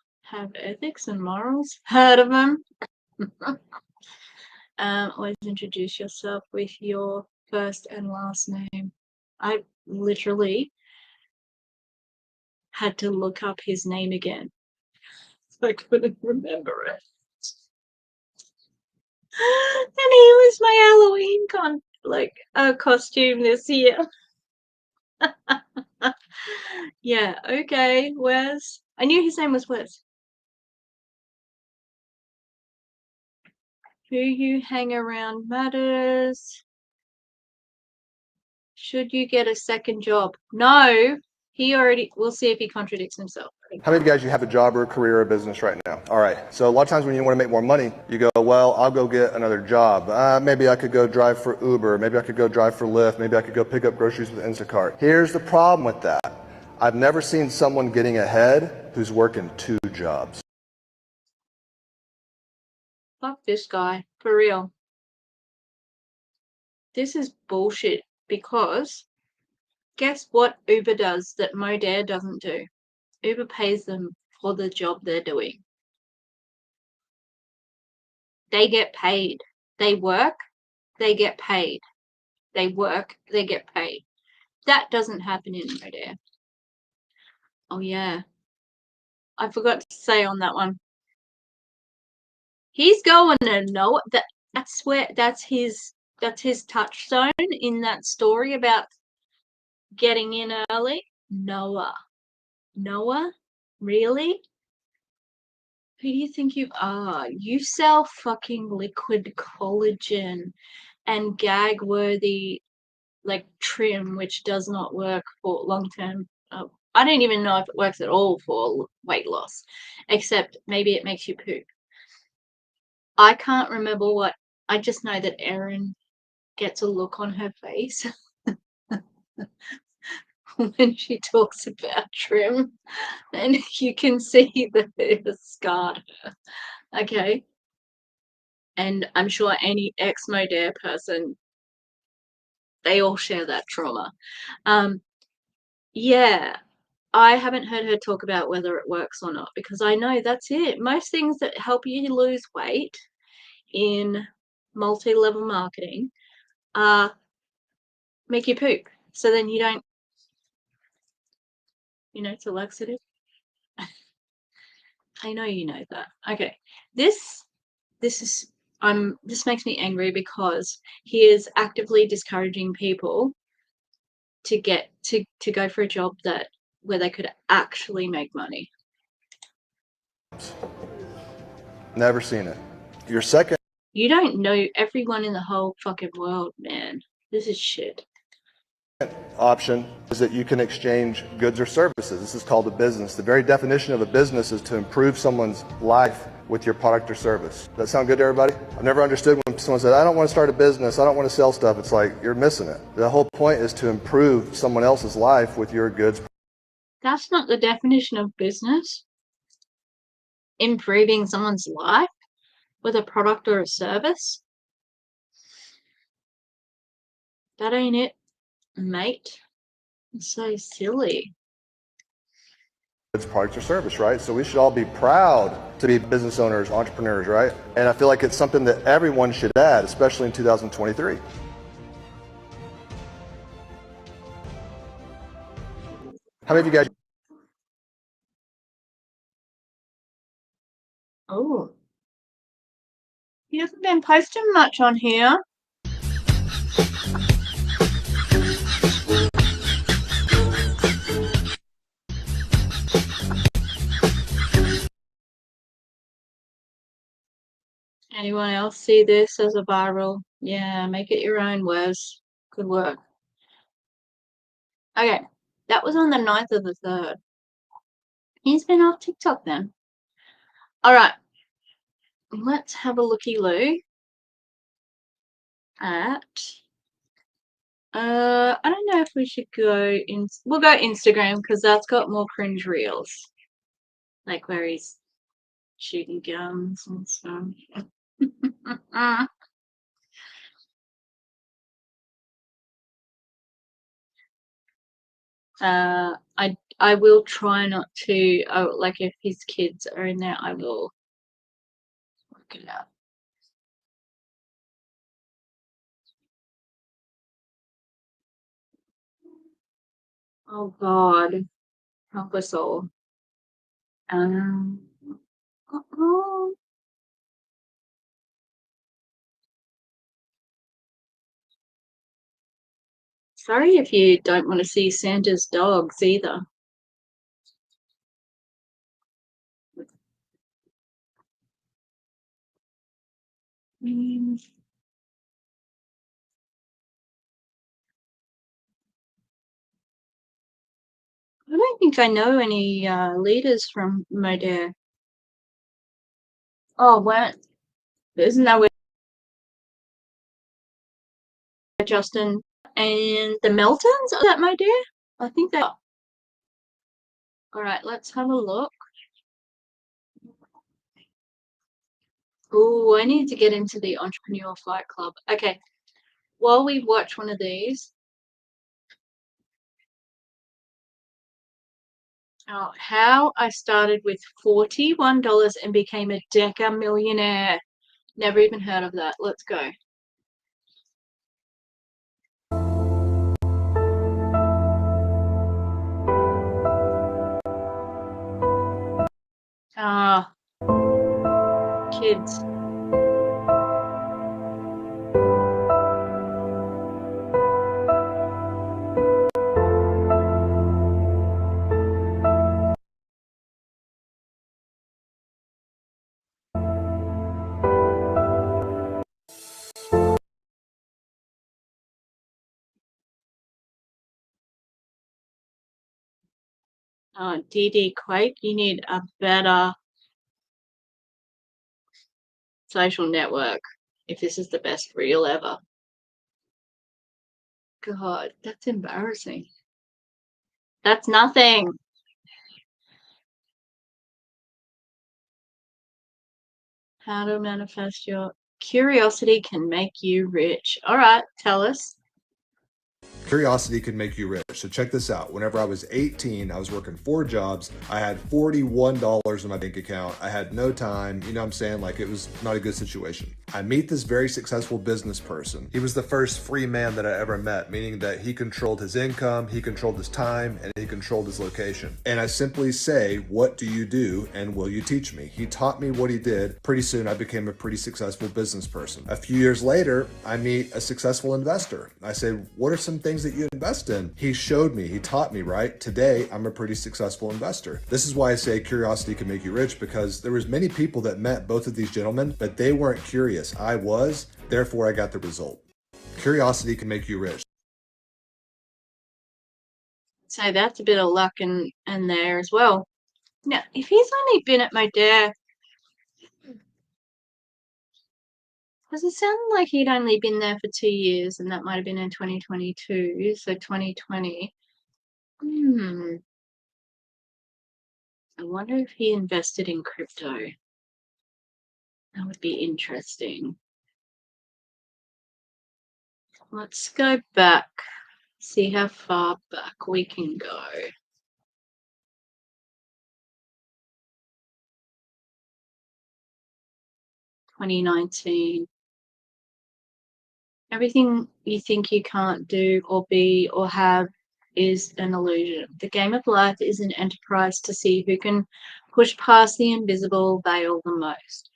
ethics and morals. Heard of them? Always introduce yourself with your first and last name. I literally had to look up his name again. I couldn't remember it. And he was my Halloween costume this year. Yeah, okay, Wes. I knew his name was Wes. Who you hang around matters. Should you get a second job? No, we'll see if he contradicts himself. How many of you guys, you have a job or a career or a business right now? All right. So a lot of times when you want to make more money, you go, well, I'll go get another job. Maybe I could go drive for Uber. Maybe I could go drive for Lyft. Maybe I could go pick up groceries with Instacart. Here's the problem with that. I've never seen someone getting ahead who's working 2 jobs. Fuck this guy, for real. This is bullshit because guess what Uber does that Modere doesn't do? Uber pays them for the job they're doing. They get paid. They work, they get paid. They work, they get paid. That doesn't happen in Modere. Oh yeah. I forgot to say on that one. He's going to know that's his touchstone in that story about getting in early. Noah, really? Who do you think you are? You sell fucking liquid collagen and gag worthy like trim, which does not work for long term. I don't even know if it works at all for weight loss, except maybe it makes you poop. I can't remember what. I just know that Erin gets a look on her face when she talks about trim, and you can see that it has scarred her. Okay. And I'm sure any ex-Modere person, they all share that trauma. Yeah, I haven't heard her talk about whether it works or not because I know that's it. Most things that help you lose weight in multi-level marketing make you poop. So then you don't, it's a laxative. I know you know that. Okay. This makes me angry because he is actively discouraging people to get to go for a job where they could actually make money. Never seen it. Your second You don't know everyone in the whole fucking world, man. This is shit. option is that you can exchange goods or services. This is called a business. The very definition of a business is to improve someone's life with your product or service. Does that sound good to everybody? I've never understood when someone said, I don't want to start a business, I don't want to sell stuff. It's like, you're missing it. The whole point is to improve someone else's life with your goods. That's not the definition of business. Improving someone's life with a product or a service. That ain't it, mate. It's so silly. It's product or service, right? So we should all be proud to be business owners, entrepreneurs, right? And I feel like it's something that everyone should add, especially in 2023. How many of you guys? Oh. He hasn't been posting much on here. Anyone else see this as a viral? Yeah, make it your own, Wes. Good work. Okay, that was on the 9th of the 3rd. He's been off TikTok then. All right, let's have a looky-loo at... I don't know if we should go in... We'll go Instagram because that's got more cringe reels. Like where he's shooting guns and stuff. I will try not to, like if his kids are in there, I will work it out. Oh God, help us all. Uh-oh. Sorry if you don't want to see Santa's dogs either. I don't think I know any leaders from Modere. Oh, what? Isn't that where Justin and the Meltons are at Modere? I think they are. All right, let's have a look. Oh, I need to get into the Entrepreneur Fight Club. Okay, while we watch one of these, how I started with $41 and became a Deca millionaire. Never even heard of that. Let's go. Kids. DD Quake, you need a better social network if this is the best reel ever. God, that's embarrassing. That's nothing. How to manifest your curiosity can make you rich. All right, tell us. Curiosity can make you rich. So check this out. Whenever I was 18, I was working 4 jobs. I had $41 in my bank account. I had no time. You know what I'm saying? Like, it was not a good situation. I meet this very successful business person. He was the first free man that I ever met, meaning that he controlled his income, he controlled his time, and he controlled his location. And I simply say, what do you do and will you teach me? He taught me what he did. Pretty soon I became a pretty successful business person. A few years later, I meet a successful investor. I say, what are some things that you invest in? He showed me, he taught me, right? Today, I'm a pretty successful investor. This is why I say curiosity can make you rich, because there was many people that met both of these gentlemen, but they weren't curious. I was, therefore I got the result. Curiosity can make you rich. So that's a bit of luck in there as well. Now, if he's only been at Modere, does it sound like he'd only been there for 2 years, and that might have been in 2022, so 2020. I wonder if he invested in crypto. That would be interesting. Let's go back, see how far back we can go. 2019. Everything you think you can't do or be or have is an illusion. The game of life is an enterprise to see who can push past the invisible veil the most.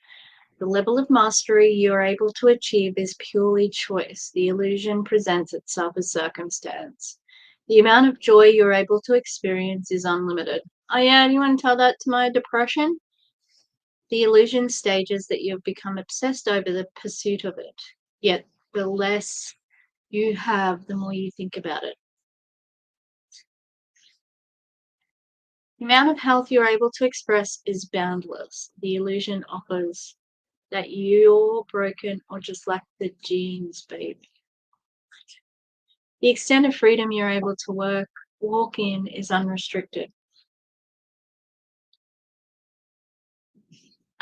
The level of mastery you are able to achieve is purely choice. The illusion presents itself as circumstance. The amount of joy you're able to experience is unlimited. Oh yeah, do you want to tell that to my depression? The illusion stages that you've become obsessed over the pursuit of it. Yet the less you have, the more you think about it. The amount of health you're able to express is boundless. The illusion offers that you're broken or just lack the genes, baby. The extent of freedom you're able to walk in is unrestricted.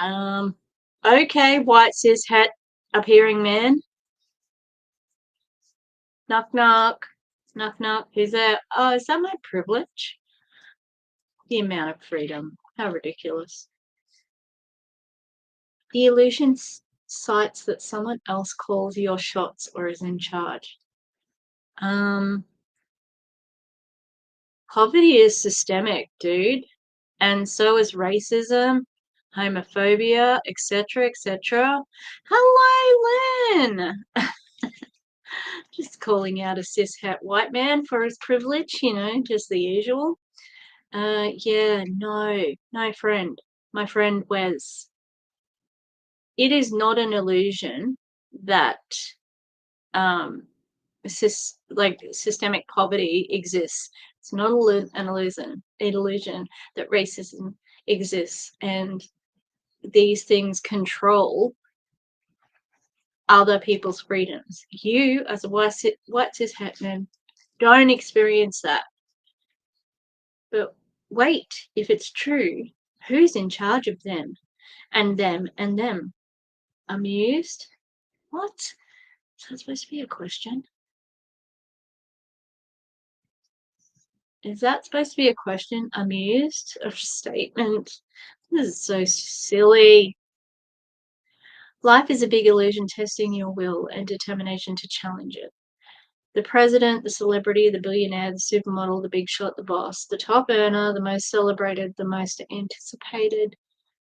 Okay, white cis het appearing man. Knock knock. Knock knock. Who's there? Oh, is that my privilege? The amount of freedom. How ridiculous. The illusion cites that someone else calls your shots or is in charge. Poverty is systemic, dude. And so is racism, homophobia, etc., etc. Hello, Lynn. Just calling out a cis-het white man for his privilege, you know, just the usual. Yeah, no, friend. My friend Wes. It is not an illusion that systemic poverty exists. It's not an illusion that racism exists, and these things control other people's freedoms. You, as a white cis-het man, don't experience that. But wait, if it's true, who's in charge of them and them and them? Amused? What? Is that supposed to be a question? Is that supposed to be a question? Amused? A statement? This is so silly. Life is a big illusion testing your will and determination to challenge it. The president, the celebrity, the billionaire, the supermodel, the big shot, the boss, the top earner, the most celebrated, the most anticipated,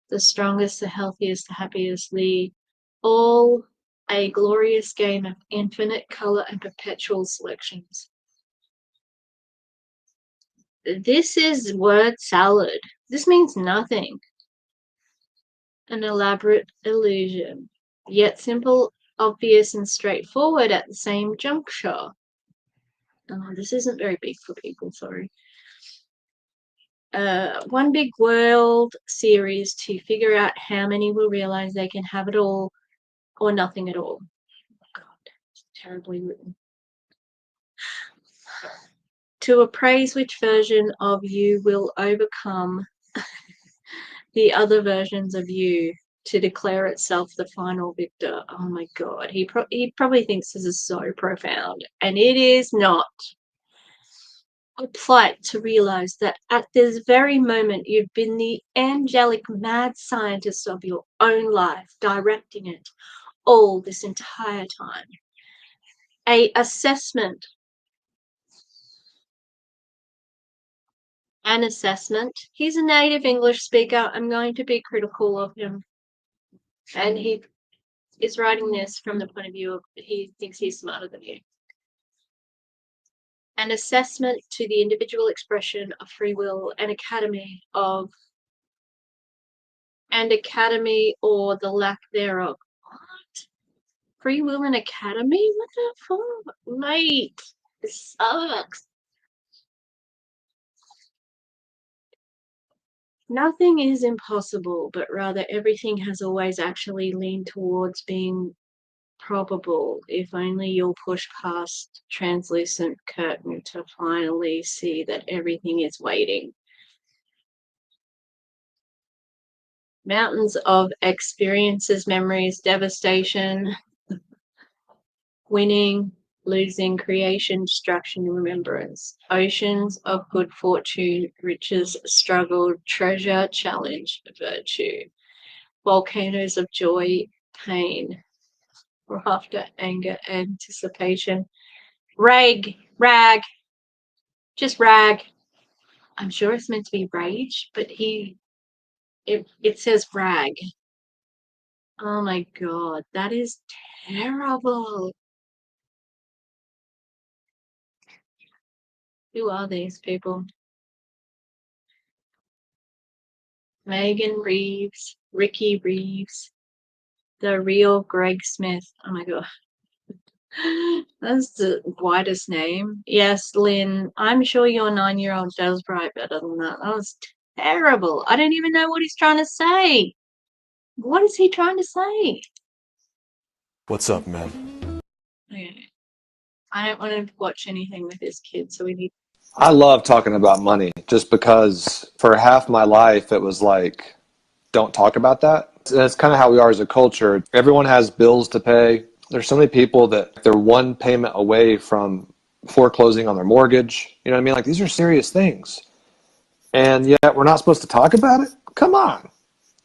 the strongest, the healthiest, the happiest, all a glorious game of infinite color and perpetual selections. This is word salad. This means nothing. An elaborate illusion, yet simple, obvious, and straightforward at the same juncture. Oh, this isn't very big for people, sorry. One big world series to figure out how many will realize they can have it all or nothing at all. Oh, God, it's terribly written. To appraise which version of you will overcome the other versions of you to declare itself the final victor. Oh my God, he probably thinks this is so profound, and it is not. A plight to realize that at this very moment you've been the angelic mad scientist of your own life, directing it all this entire time. An assessment. He's a native English speaker. I'm going to be critical of him. And he is writing this from the point of view of he thinks he's smarter than you. An assessment to the individual expression of free will, an academy or the lack thereof. What? Free will and academy? What the fuck? Mate, this sucks. Nothing is impossible, but rather everything has always actually leaned towards being probable, if only you'll push past translucent curtain to finally see that everything is waiting. Mountains of experiences, memories, devastation, winning, losing, creation, destruction, remembrance. Oceans of good fortune, riches, struggle, treasure, challenge, virtue. Volcanoes of joy, pain, laughter, anger, anticipation. Rag, just rag. I'm sure it's meant to be rage, but it says rag. Oh my God, that is terrible. Who are these people? Megan Reeves, Ricky Reeves, the real Greg Smith. Oh my God. That's the widest name. Yes, Lynn, I'm sure your 9-year-old does write better than that. That was terrible. I don't even know what he's trying to say. What is he trying to say? What's up, man? Okay. I don't want to watch anything with this kid, so we need. I love talking about money just because for half my life it was like, don't talk about that. That's kind of how we are as a culture. Everyone has bills to pay. There's so many people that they're one payment away from foreclosing on their mortgage. You know what I mean? Like, these are serious things. And yet we're not supposed to talk about it? Come on.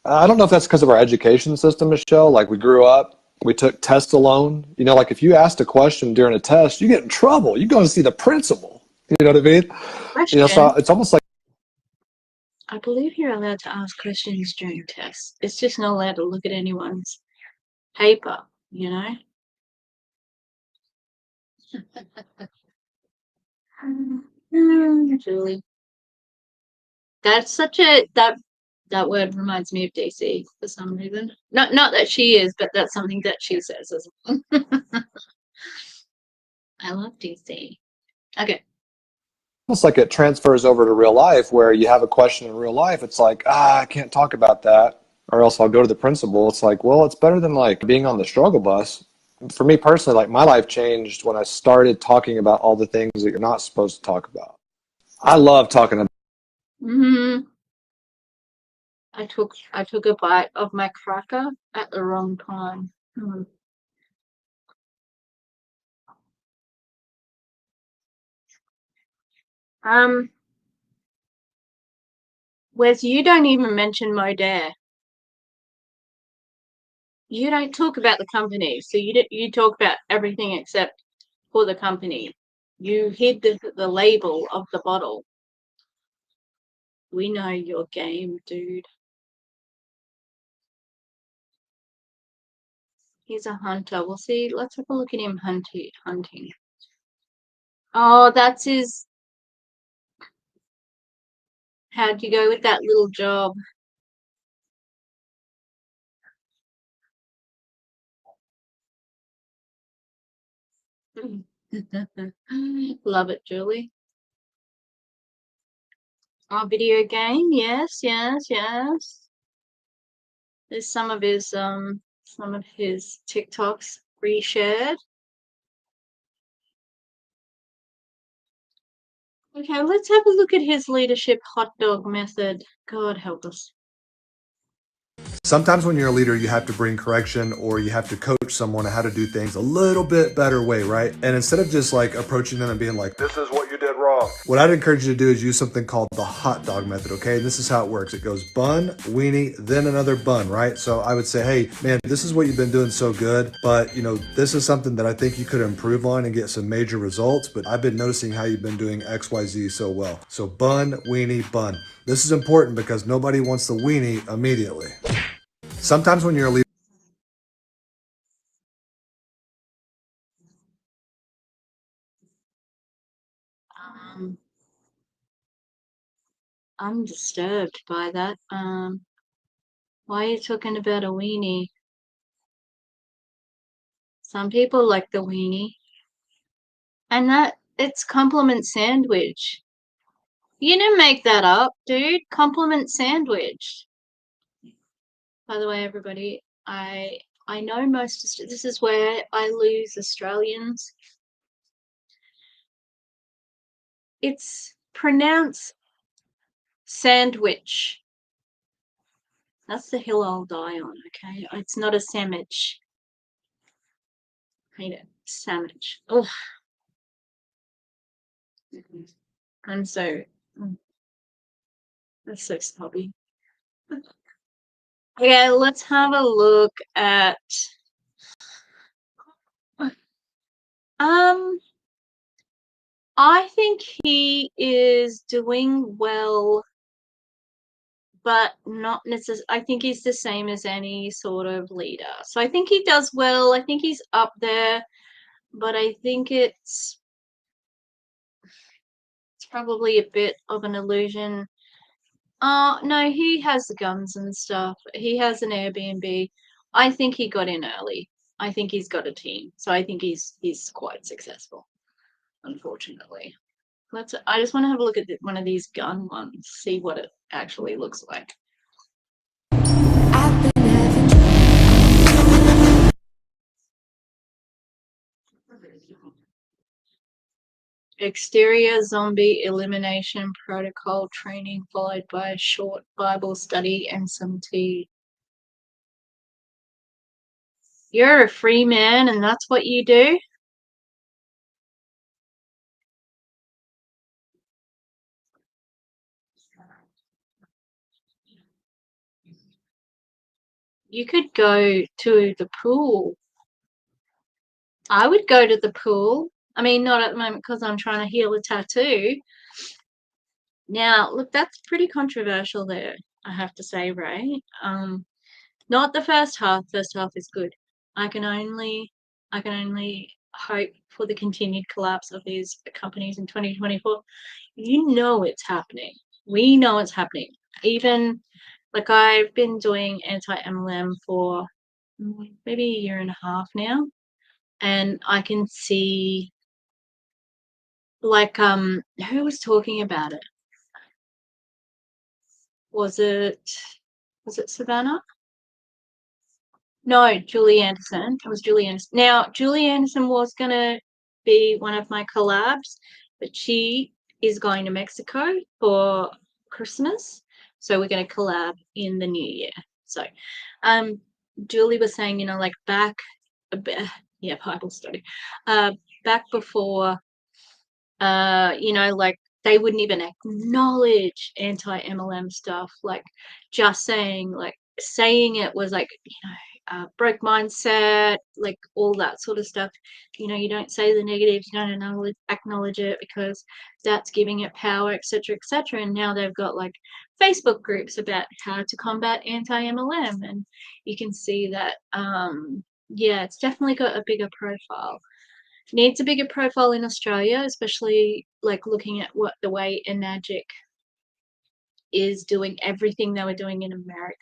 I don't know if that's because of our education system, Michelle. Like, we grew up, we took tests alone. You know, like if you asked a question during a test, you get in trouble. You go and see the principal. You know what I mean? Question. You know, so it's almost like. I believe you're allowed to ask questions during tests. It's just not allowed to look at anyone's paper, you know? Julie. That's such a that word reminds me of DC for some reason. Not that she is, but that's something that she says as well. I love DC. Okay. Almost like it transfers over to real life where you have a question in real life. It's like, I can't talk about that. Or else I'll go to the principal. It's like, well, it's better than like being on the struggle bus. For me personally, like my life changed when I started talking about all the things that you're not supposed to talk about. I love talking about. I took a bite of my cracker at the wrong time. Wes, you don't even mention Modere. You don't talk about the company, so you talk about everything except for the company. You hid the label of the bottle. We know your game, dude. He's a hunter. We'll see. Let's have a look at him hunting. Oh, that's his. How'd you go with that little job? Love it, Julie. Our video game, yes. There's some of his TikToks reshared. Okay, let's have a look at his leadership hot dog method. God help us. Sometimes when you're a leader, you have to bring correction or you have to coach someone on how to do things a little bit better way, right? And instead of just like approaching them and being like, this is what you did wrong, what I'd encourage you to do is use something called the hot dog method, okay? And this is how it works. It goes bun, weenie, then another bun, right? So I would say, hey, man, this is what you've been doing so good, but you know, this is something that I think you could improve on and get some major results, but I've been noticing how you've been doing XYZ so well. So bun, weenie, bun. This is important because nobody wants the weenie immediately. Sometimes when you're a leader, I'm disturbed by that. Why are you talking about a weenie? Some people like the weenie. And that it's compliment sandwich. You didn't make that up, dude. Compliment sandwich. By the way, everybody, I know most. This is where I lose Australians. It's pronounced sandwich. That's the hill I'll die on. Okay, it's not a sandwich. Hate it. Sandwich. Oh, I'm so. That's so snobby. Okay, let's have a look at. I think he is doing well, but not necessarily. I think he's the same as any sort of leader. So I think he does well. I think he's up there, but I think it's probably a bit of an illusion. No, he has the guns and stuff. He has an Airbnb. I think he got in early. I think he's got a team. So I think he's quite successful, unfortunately. I just want to have a look at one of these gun ones, see what it actually looks like. Exterior zombie elimination protocol training followed by a short Bible study and some tea. You're a free man and that's what you do? You could go to the pool. I would go to the pool. I mean, not at the moment because I'm trying to heal a tattoo. Now, look, that's pretty controversial there, I have to say, Ray. Not the first half. First half is good. I can only hope for the continued collapse of these companies in 2024. You know it's happening. We know it's happening. Even like I've been doing anti-MLM for maybe a year and a half now, and I can see like who was talking about it? Was it Savannah? No, Julie Anderson. It was Julie Anderson. Now, Julie Anderson was gonna be one of my collabs, but she is going to Mexico for Christmas, so we're gonna collab in the new year. So, Julie was saying, you know, like back, yeah, Bible study, back before, you know, like they wouldn't even acknowledge anti-MLM stuff, like just saying it was like, you know, broke mindset, like all that sort of stuff. You know, you don't say the negatives, you don't acknowledge it because that's giving it power, etc., etc. And now they've got like Facebook groups about how to combat anti-MLM, and you can see that, yeah, it's definitely got a bigger profile. Needs a bigger profile in Australia, especially like looking at what the way Enagic is doing everything they were doing in America.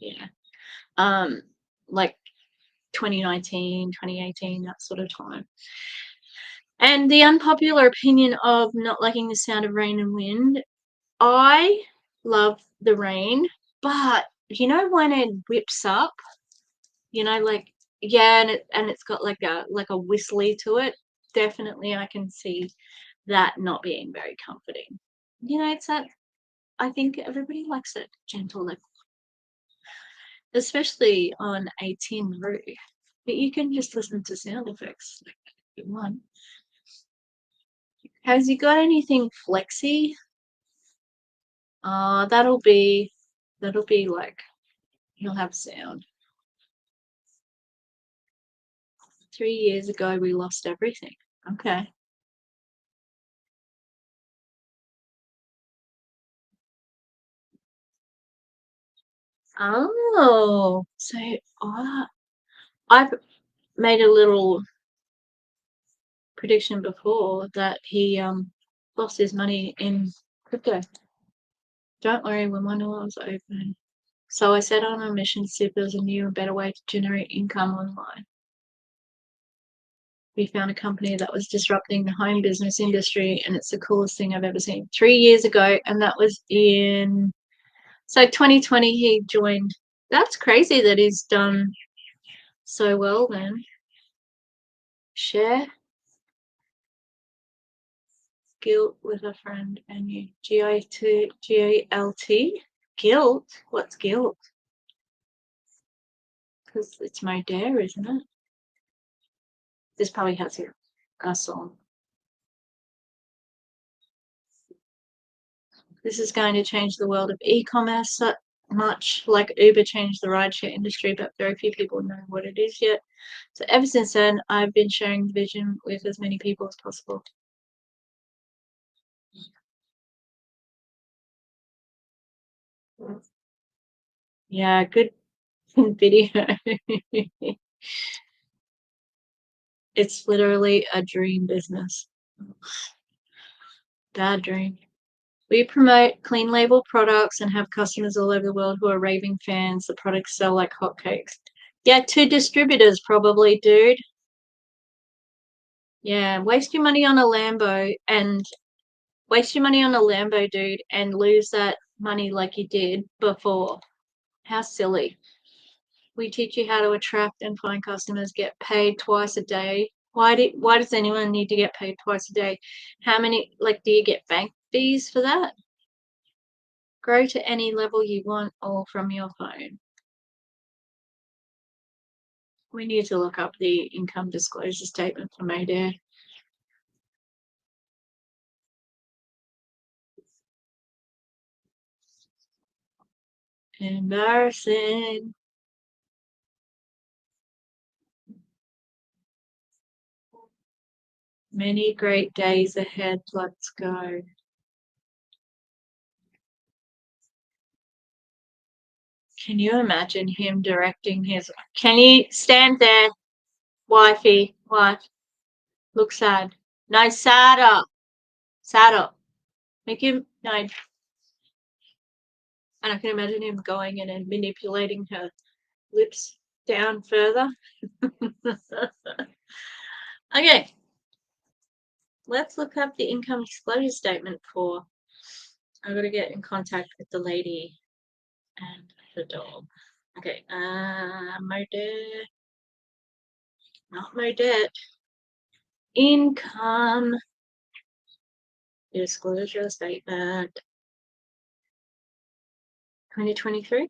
Yeah. Like 2019, 2018, that sort of time. And the unpopular opinion of not liking the sound of rain and wind. I love the rain, but you know when it whips up, you know, like yeah, and it's got like a whistly to it. Definitely, I can see that not being very comforting. You know, it's that I think everybody likes it gentle, like especially on a tin roof. But you can just listen to sound effects if you want. Has you got anything flexy? That'll be like you'll have sound. 3 years ago we lost everything. Okay. Oh, so I've made a little prediction before that he lost his money in crypto. Don't worry, when my was open. So I set on a mission to see if there was a new and better way to generate income online. We found a company that was disrupting the home business industry, and it's the coolest thing I've ever seen. 3 years ago, and that was in 2020 he joined. That's crazy that he's done so well then. Share guilt with a friend and you GILT. Guilt? What's guilt? Because it's Modere, isn't it? This probably has a song. This is going to change the world of e-commerce much like Uber changed the rideshare industry, but very few people know what it is yet. So ever since then, I've been sharing the vision with as many people as possible. Yeah, good video. It's literally a dream business. Bad dream. We promote clean label products and have customers all over the world who are raving fans. The products sell like hotcakes. Yeah, 2 distributors probably, dude. Yeah, waste your money on a Lambo, dude, and lose that money like you did before. How silly. We teach you how to attract and find customers, get paid twice a day. Why does anyone need to get paid twice a day? How many, like, do you get bank fees for that? Grow to any level you want, all from your phone. We need to look up the income disclosure statement for Modere. Embarrassing. Many great days ahead. Let's go. Can you imagine him directing his... Can you stand there, wifey, wife? Look sad. No, sadder. Sadder. Make him, no. And I can imagine him going in and manipulating her lips down further. Okay. Let's look up the income disclosure statement for. I've got to get in contact with the lady and the dog. Okay, Modere. Not Modere. Income disclosure statement 2023.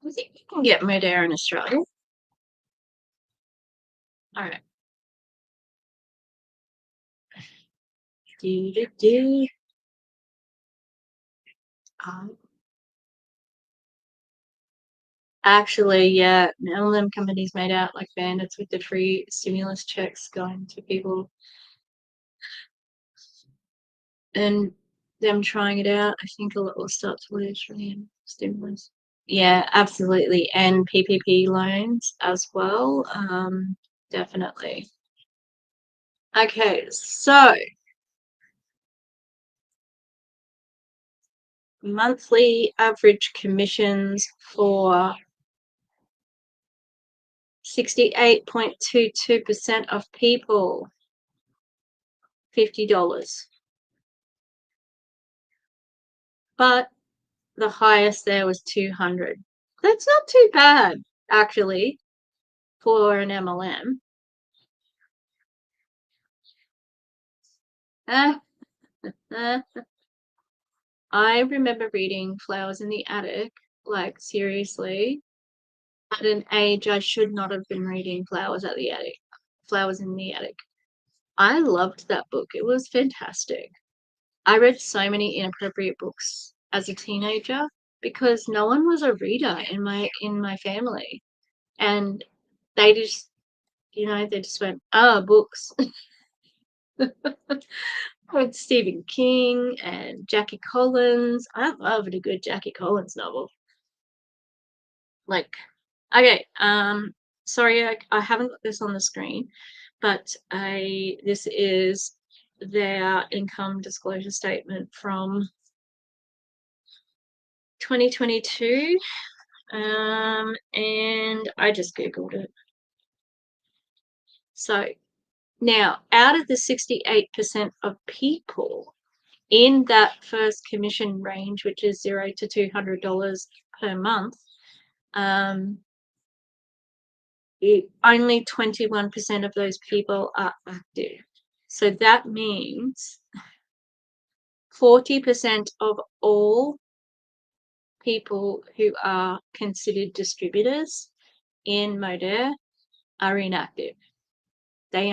I think you can get Modere in Australia. All right. Actually, yeah, all them companies made out like bandits with the free stimulus checks going to people and them trying it out. I think a lot will start to lose from the stimulus. Yeah, absolutely. And PPP loans as well. Definitely. Okay, so monthly average commissions for 68.22% of people, $50. But the highest there was 200. That's not too bad, actually, for an MLM. I remember reading Flowers in the Attic, like seriously, at an age I should not have been reading Flowers in the Attic. I loved that book. It was fantastic. I read so many inappropriate books as a teenager because no one was a reader in my family, and they just they just went books. With Stephen King and Jackie Collins. I loved a good Jackie Collins novel. Like, okay, sorry, I haven't got this on the screen, but this is their income disclosure statement from 2022, and I just googled it. So now, out of the 68% of people in that first commission range, which is $0 to $200 per month, only 21% of those people are active. So that means 40% of all people who are considered distributors in Modere are inactive. They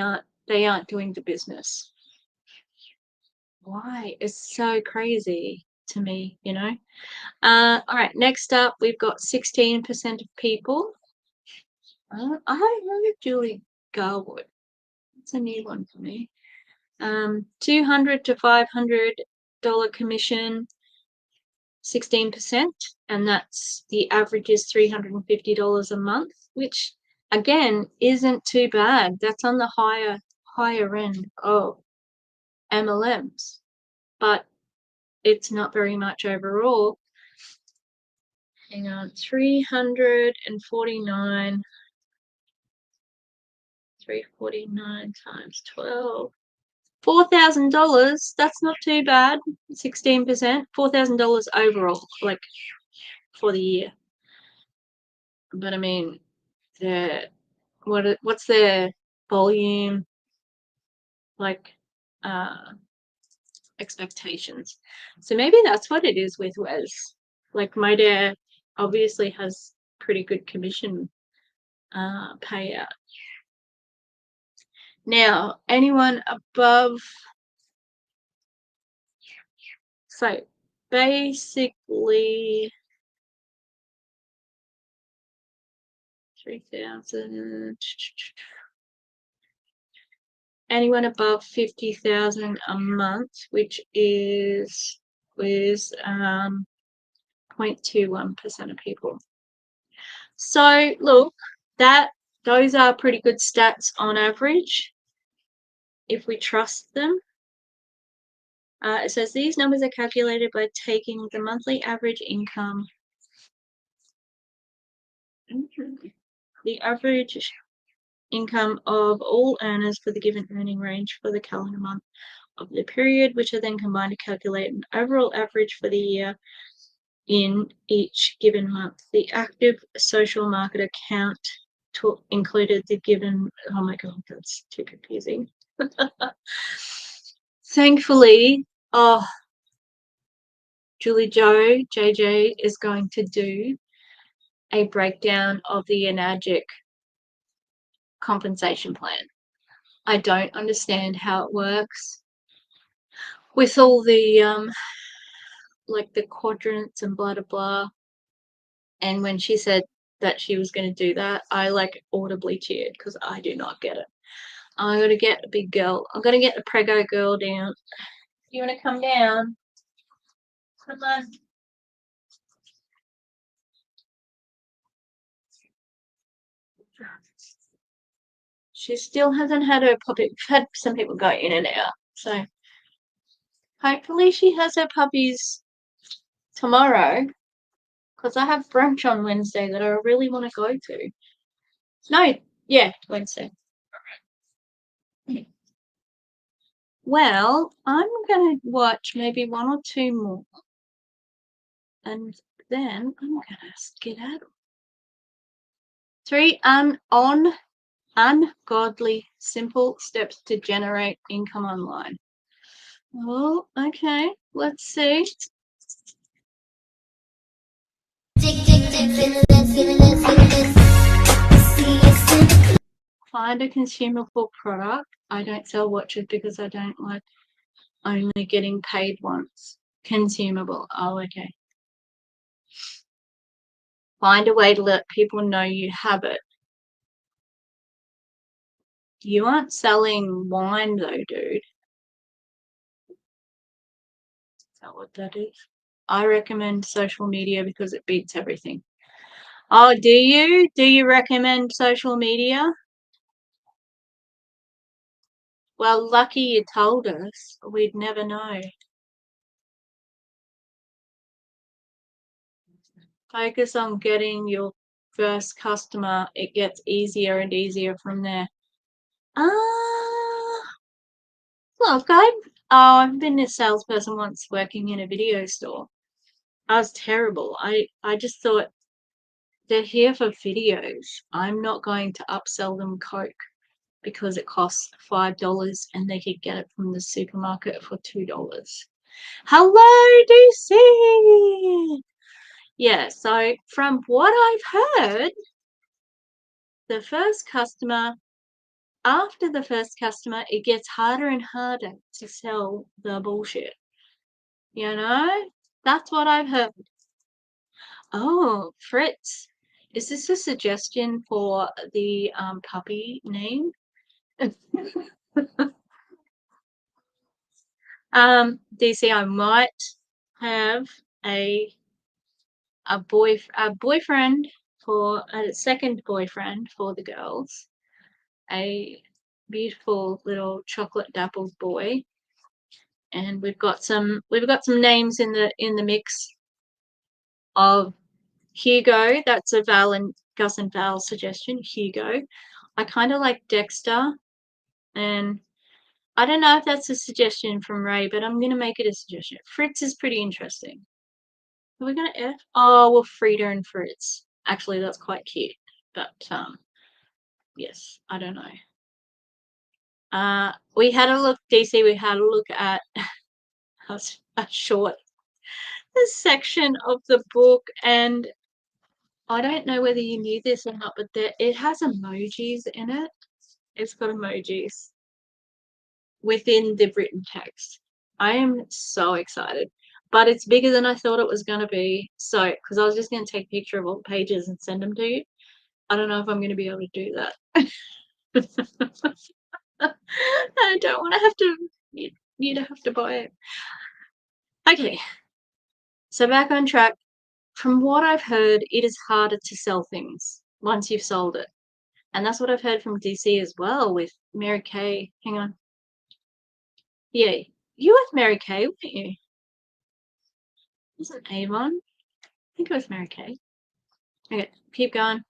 aren't doing the business. Why? It's so crazy to me, All right, next up, we've got 16% of people. I haven't heard of Julie Garwood. It's a new one for me. $200 to $500 commission, 16%, and that's the average is $350 a month, which again isn't too bad. That's on the higher end of MLMs, but it's not very much overall. Hang on, 349 times 12. $4,000. That's not too bad. 16%. $4,000 overall, like for the year. But I mean, what's their volume like? Expectations. So maybe that's what it is with Wes. Like Modere obviously has pretty good commission payout. Now, anyone above, so basically 3,000, anyone above 50,000 a month, which is 0.21% of people. So look, that those are pretty good stats on average if we trust them. It says these numbers are calculated by taking the monthly average income, the average income of all earners for the given earning range for the calendar month of the period, which are then combined to calculate an overall average for the year in each given month. The active social market account included the given, oh my god, that's too confusing. Thankfully, Julie Joe, JJ, is going to do a breakdown of the Enagic compensation plan. I don't understand how it works with all the like the quadrants and blah blah blah. And when she said that she was going to do that, I like audibly cheered because I do not get it. I'm gonna get a big girl. I'm gonna get the prego girl down. You wanna come down? Come on. She still hasn't had her puppy. We've had some people go in and out, so hopefully she has her puppies tomorrow. Because I have brunch on Wednesday that I really want to go to. No, yeah, Wednesday. Well, I'm gonna watch maybe one or two more, and then I'm gonna skedaddle. 3 ungodly simple steps to generate income online. Oh, okay. Let's see. Find a consumable product. I don't sell watches because I don't like only getting paid once. Consumable. Oh, okay. Find a way to let people know you have it. You aren't selling wine though, dude. Is that what that is? I recommend social media because it beats everything. Oh, do you? Do you recommend social media? Well, lucky you told us. We'd never know. Focus on getting your first customer. It gets easier and easier from there. Look, I've been a salesperson once working in a video store. I was terrible. I just thought they're here for videos. I'm not going to upsell them Coke because it costs $5 and they could get it from the supermarket for $2. Hello, DC. Yeah, so from what I've heard, the first customer, after the first customer, it gets harder and harder to sell the bullshit. You know? That's what I've heard. Oh, Fritz. Is this a suggestion for the puppy name? DC, I might have a boyfriend for a second boyfriend for the girls, a beautiful little chocolate dappled boy, and we've got some names in the mix of Hugo. That's a Val and Gus and Val suggestion. Hugo. I kind of like Dexter, and I don't know if that's a suggestion from Ray, but I'm gonna make it a suggestion. Fritz is pretty interesting. Are we gonna F? Oh, well, Frida and Fritz. Actually, that's quite cute. But yes, I don't know. We had a look, DC. We had a look at a short section of the book, and I don't know whether you knew this or not, but it has emojis in it. It's got emojis within the written text. I am so excited, but it's bigger than I thought it was going to be. So, because I was just going to take a picture of all the pages and send them to you. I don't know if I'm going to be able to do that. I don't want to have to, you to have to buy it. Okay, so back on track. From what I've heard, it is harder to sell things once you've sold it. And that's what I've heard from DC as well with Mary Kay. Hang on. Yeah, you with Mary Kay, weren't you? Was it Avon? I think it was Mary Kay. Okay, keep going.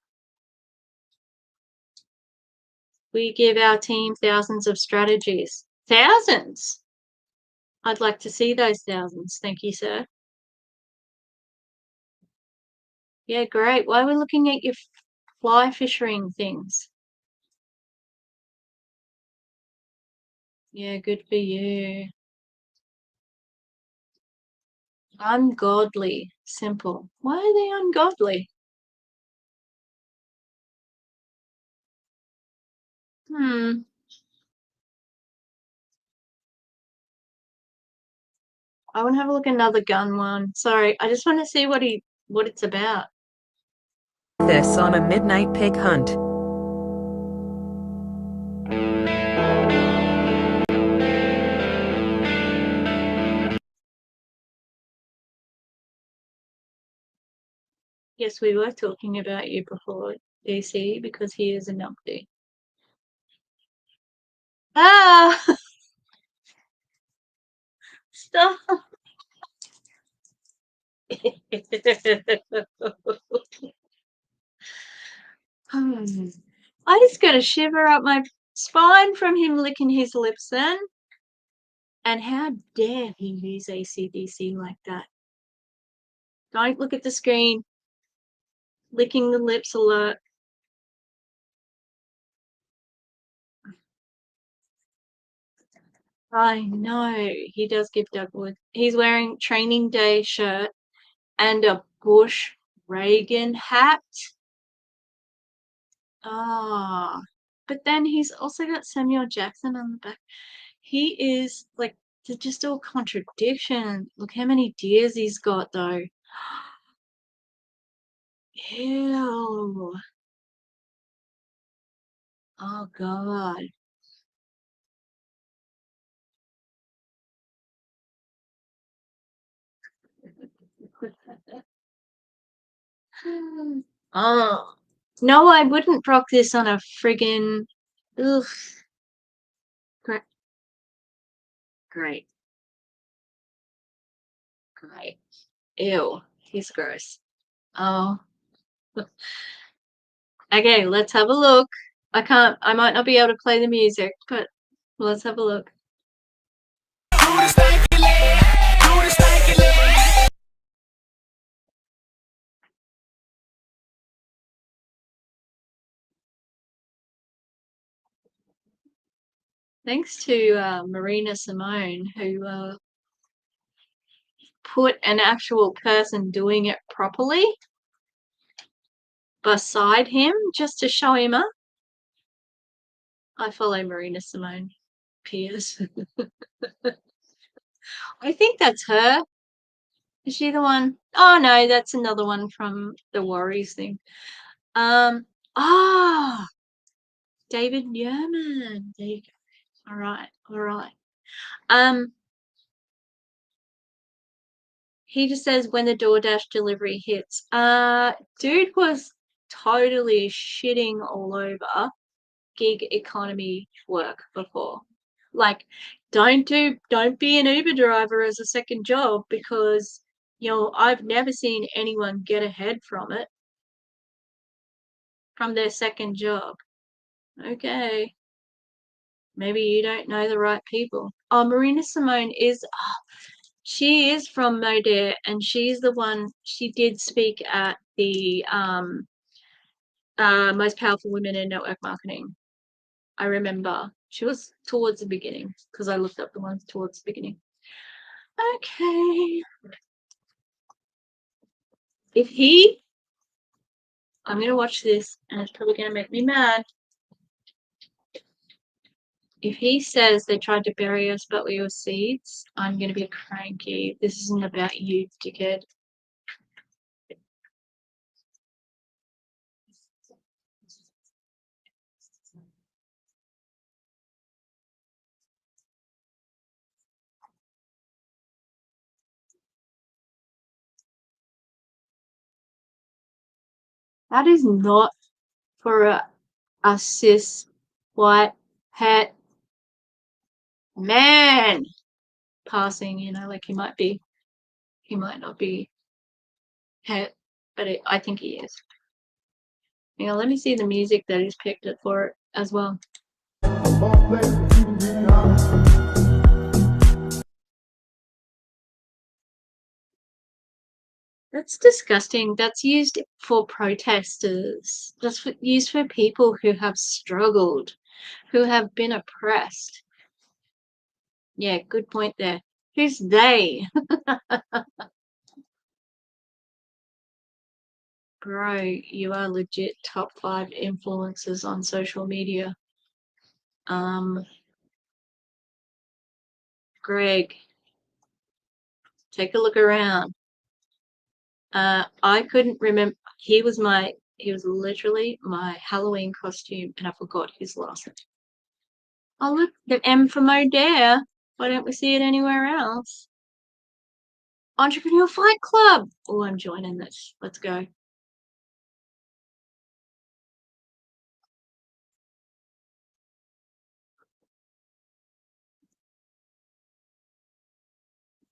We give our team thousands of strategies. Thousands? I'd like to see those thousands. Thank you, sir. Yeah, great. Why are we looking at your fly fishing things? Yeah, good for you. Ungodly. Simple. Why are they ungodly? I want to have a look at another gun one. Sorry, I just want to see what it's about. This on a midnight pig hunt. Yes, we were talking about you before, DC, because he is a numpty. Ah! Stop! I just got a shiver up my spine from him licking his lips then. And how dare he use ACDC like that? Don't look at the screen. Licking the lips alert. I know he does give Dougwood. He's wearing training day shirt and a Bush Reagan hat. Ah, but then he's also got Samuel Jackson on the back. He is like just all contradiction. Look how many deers he's got though. Ew. Oh God. Oh no, I wouldn't rock this on a friggin' ugh. Great. Great. Great. Ew. He's gross. Oh. Okay, let's have a look. I might not be able to play the music, but let's have a look. Thanks to Marina Simone, who put an actual person doing it properly beside him just to show him up. I follow Marina Simone Pierce. I think that's her. Is she the one? Oh no, that's another one from the Warriors thing. Ah, David Yerman. There you go. All right, all right. He just says when the DoorDash delivery hits. Dude was totally shitting all over gig economy work before. Like, don't be an Uber driver as a second job because I've never seen anyone get ahead from it from their second job. Okay. Maybe you don't know the right people. Oh, Marina Simone she is from Modere, and she's the one. She did speak at the most powerful women in network marketing. I remember she was towards the beginning because I looked up the ones towards the beginning. Okay, I'm gonna watch this, and it's probably gonna make me mad. If he says they tried to bury us, but we were seeds, I'm gonna be cranky. This isn't about you, dickhead. That is not for a a cis white het man passing, you know, like he might not be het, but I think he is. You know, let me see the music that he's picked it for it as well. That's disgusting. That's used for protesters. That's used for people who have struggled, who have been oppressed. Yeah, good point there. Who's they? Bro, you are legit top 5 influencers on social media. Greg, take a look around. I couldn't remember. He was literally my Halloween costume, and I forgot his last name. Oh, look, the M for Modere. Why don't we see it anywhere else? Entrepreneur Fight Club. Oh, I'm joining this. Let's go.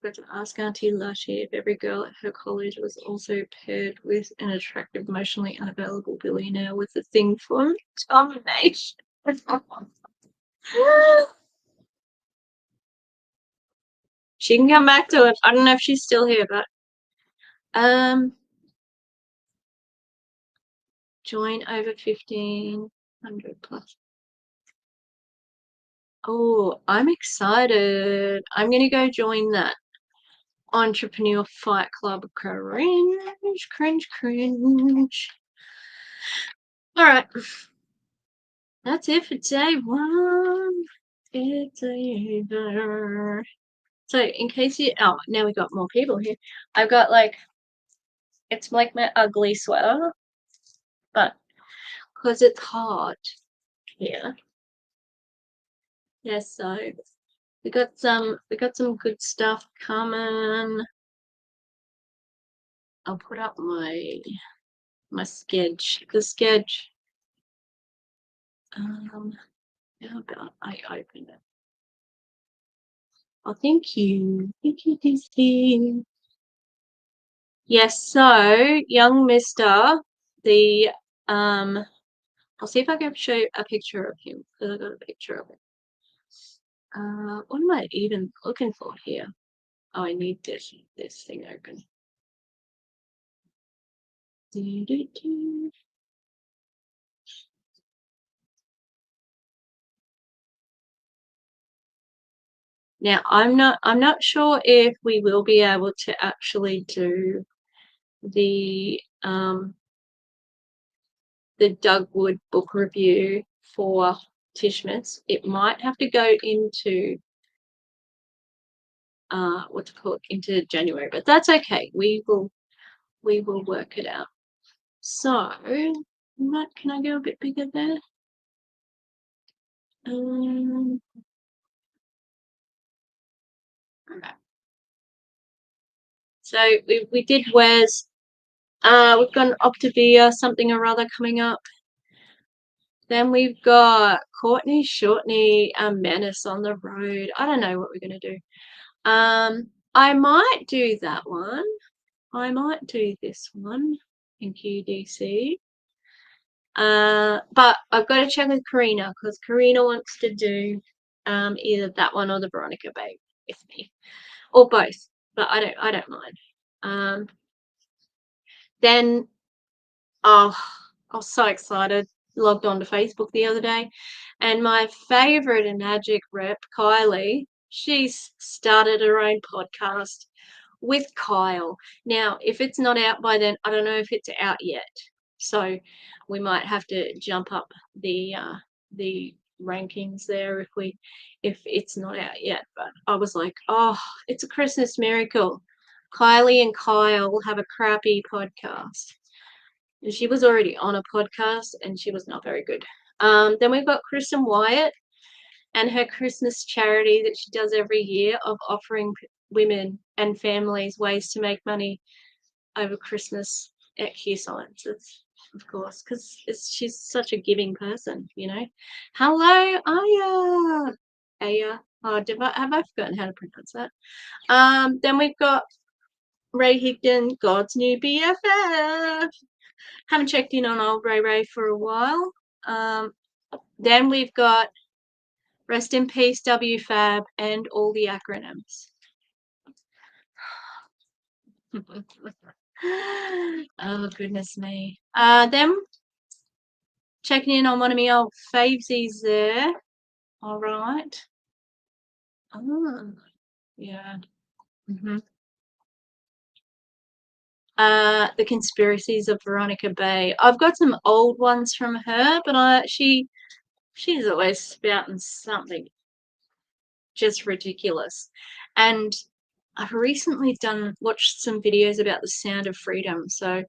Got to ask Auntie Lushy if every girl at her college was also paired with an attractive, emotionally unavailable billionaire with a thing for domination. She can come back to it. I don't know if she's still here, but join over 1,500 plus. Oh, I'm excited. I'm gonna go join that Entrepreneur Fight Club. Cringe, cringe, cringe. All right, that's it for day 1. It's over. So in case you, oh, now we got more people here. I've got like, it's like my ugly sweater, but because it's hot here. Yes, so we got some good stuff coming. I'll put up my sketch. The sketch. How about I open it? Oh, thank you. Thank you, DC. Yes, so young Mister, the I'll see if I can show you a picture of him, because I got a picture of it. What am I even looking for here? Oh, I need this thing open. Now I'm not sure if we will be able to actually do the Dugwood book review for Tishmas. It might have to go into into January, but that's okay. We will work it out. So can I go a bit bigger there? Okay. So we did Wes. We've got an Optavia something or other coming up. Then we've got Courtney Shortney, a menace on the road. I don't know what we're gonna do. I might do that one. I might do this one. Thank you, DC. But I've got to check with Karina, because Karina wants to do either that one or the Veronica Babe with me, or both. But I don't mind. Then I was so excited. Logged on to Facebook the other day, and my favorite Enagic rep, Kylie, she's started her own podcast with Kyle. Now, if it's not out by then, I don't know if it's out yet. So we might have to jump up the rankings there if it's not out yet. But I was like, oh, it's a Christmas miracle. Kylie and Kyle have a crappy podcast. And she was already on a podcast, and she was not very good. Then we've got Kristen Wyatt and her Christmas charity that she does every year of offering women and families ways to make money over Christmas at Q Sciences. of course, because she's such a giving person, you know. Hello, Aya. Aya. Oh, have I forgotten how to pronounce that? Then we've got Ray Higdon, God's new BFF. Haven't checked in on old Ray for a while. Then we've got Rest in Peace, WFAB, and all the acronyms. Oh, goodness me. Then checking in on one of my old favesies there. All right. Oh, yeah. The Conspiracies of Veronica Bay. I've got some old ones from her, but she's always spouting something just ridiculous. And I've recently watched some videos about the Sound of Freedom, so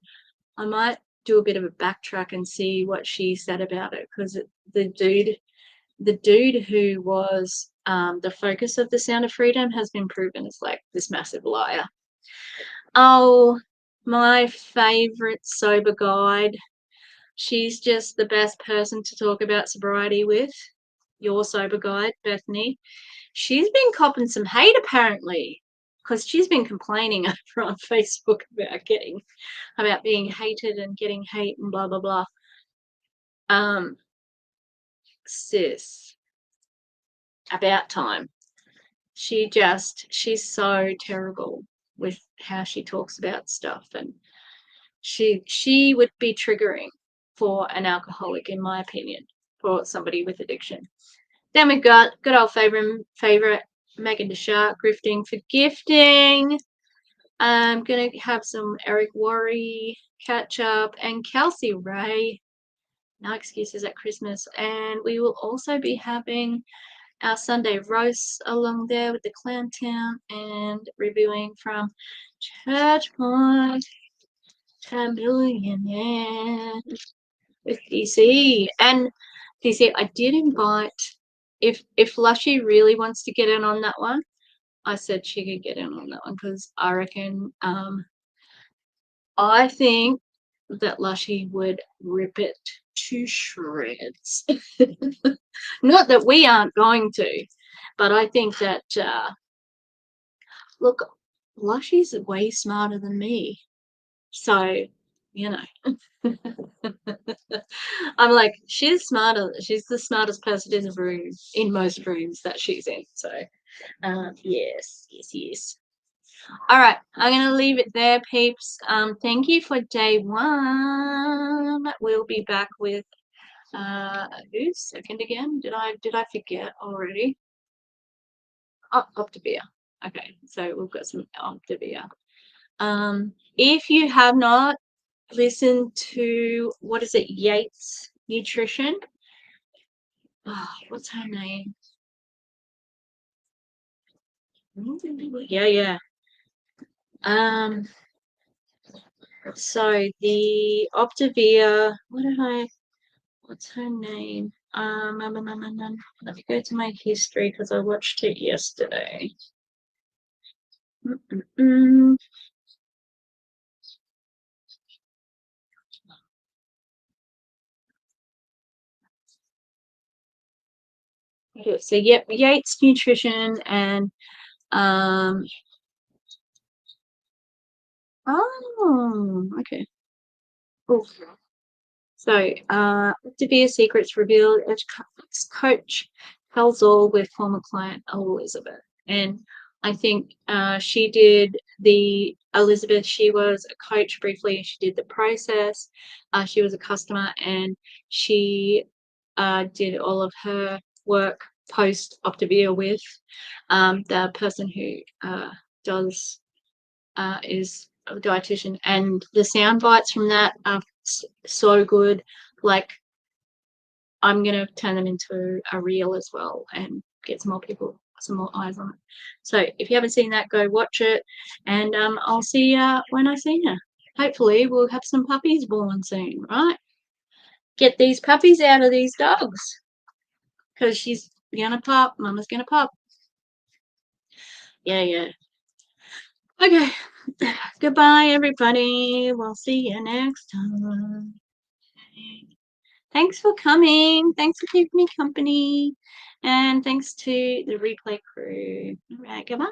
I might do a bit of a backtrack and see what she said about it, because the dude who was the focus of the Sound of Freedom has been proven as like this massive liar. Oh, my favorite sober guide. She's just the best person to talk about sobriety with. Your sober guide, Bethany. She's been copping some hate apparently, because she's been complaining over on Facebook about being hated and getting hate and blah blah blah. Sis, about time. She's so terrible with how she talks about stuff, and she would be triggering for an alcoholic, in my opinion, for somebody with addiction. Then we've got good old favorite Megan the Shark, grifting for gifting. I'm gonna have some Eric Worre catch up and Kelsey Ray. No excuses at Christmas, and we will also be having our Sunday roast along there with the Clown Town and reviewing from Church Point to Millionaire with DC. And DC, I did invite, if Lushy really wants to get in on that one, I said she could get in on that one, because I reckon I think that Lushy would rip it to shreds. Not that we aren't going to, but I think that look, Lushy's way smarter than me, so you know. I'm like, she's smarter. She's the smartest person in the room, in most rooms that she's in. So, yes. All right, I'm gonna leave it there, peeps. Thank you for day one. We'll be back with who's second again? Did I forget already? Oh, Optavia. Okay, so we've got some Optavia. If you have not listened to, what is it, Yates Nutrition? Oh, what's her name? Yeah. So the Optavia, what's her name? Let me go to my history, because I watched it yesterday. Okay, so yep, Yates Nutrition and okay. Cool. So, Optavia Secrets revealed coach tells all with former client Elizabeth. And I think she did Elizabeth, she was a coach briefly, she did the process, she was a customer, and she did all of her work post Optavia with the person who is a dietitian, and the sound bites from that are so good. Like, I'm gonna turn them into a reel as well and get some more eyes on it. So if you haven't seen that, go watch it, and I'll see you when I see you. Hopefully we'll have some puppies born soon, right? Get these puppies out of these dogs, because she's gonna pop. Mama's gonna pop. Yeah. Okay. Goodbye, everybody. We'll see you next time. Thanks for coming. Thanks for keeping me company. And thanks to the replay crew. All right, goodbye.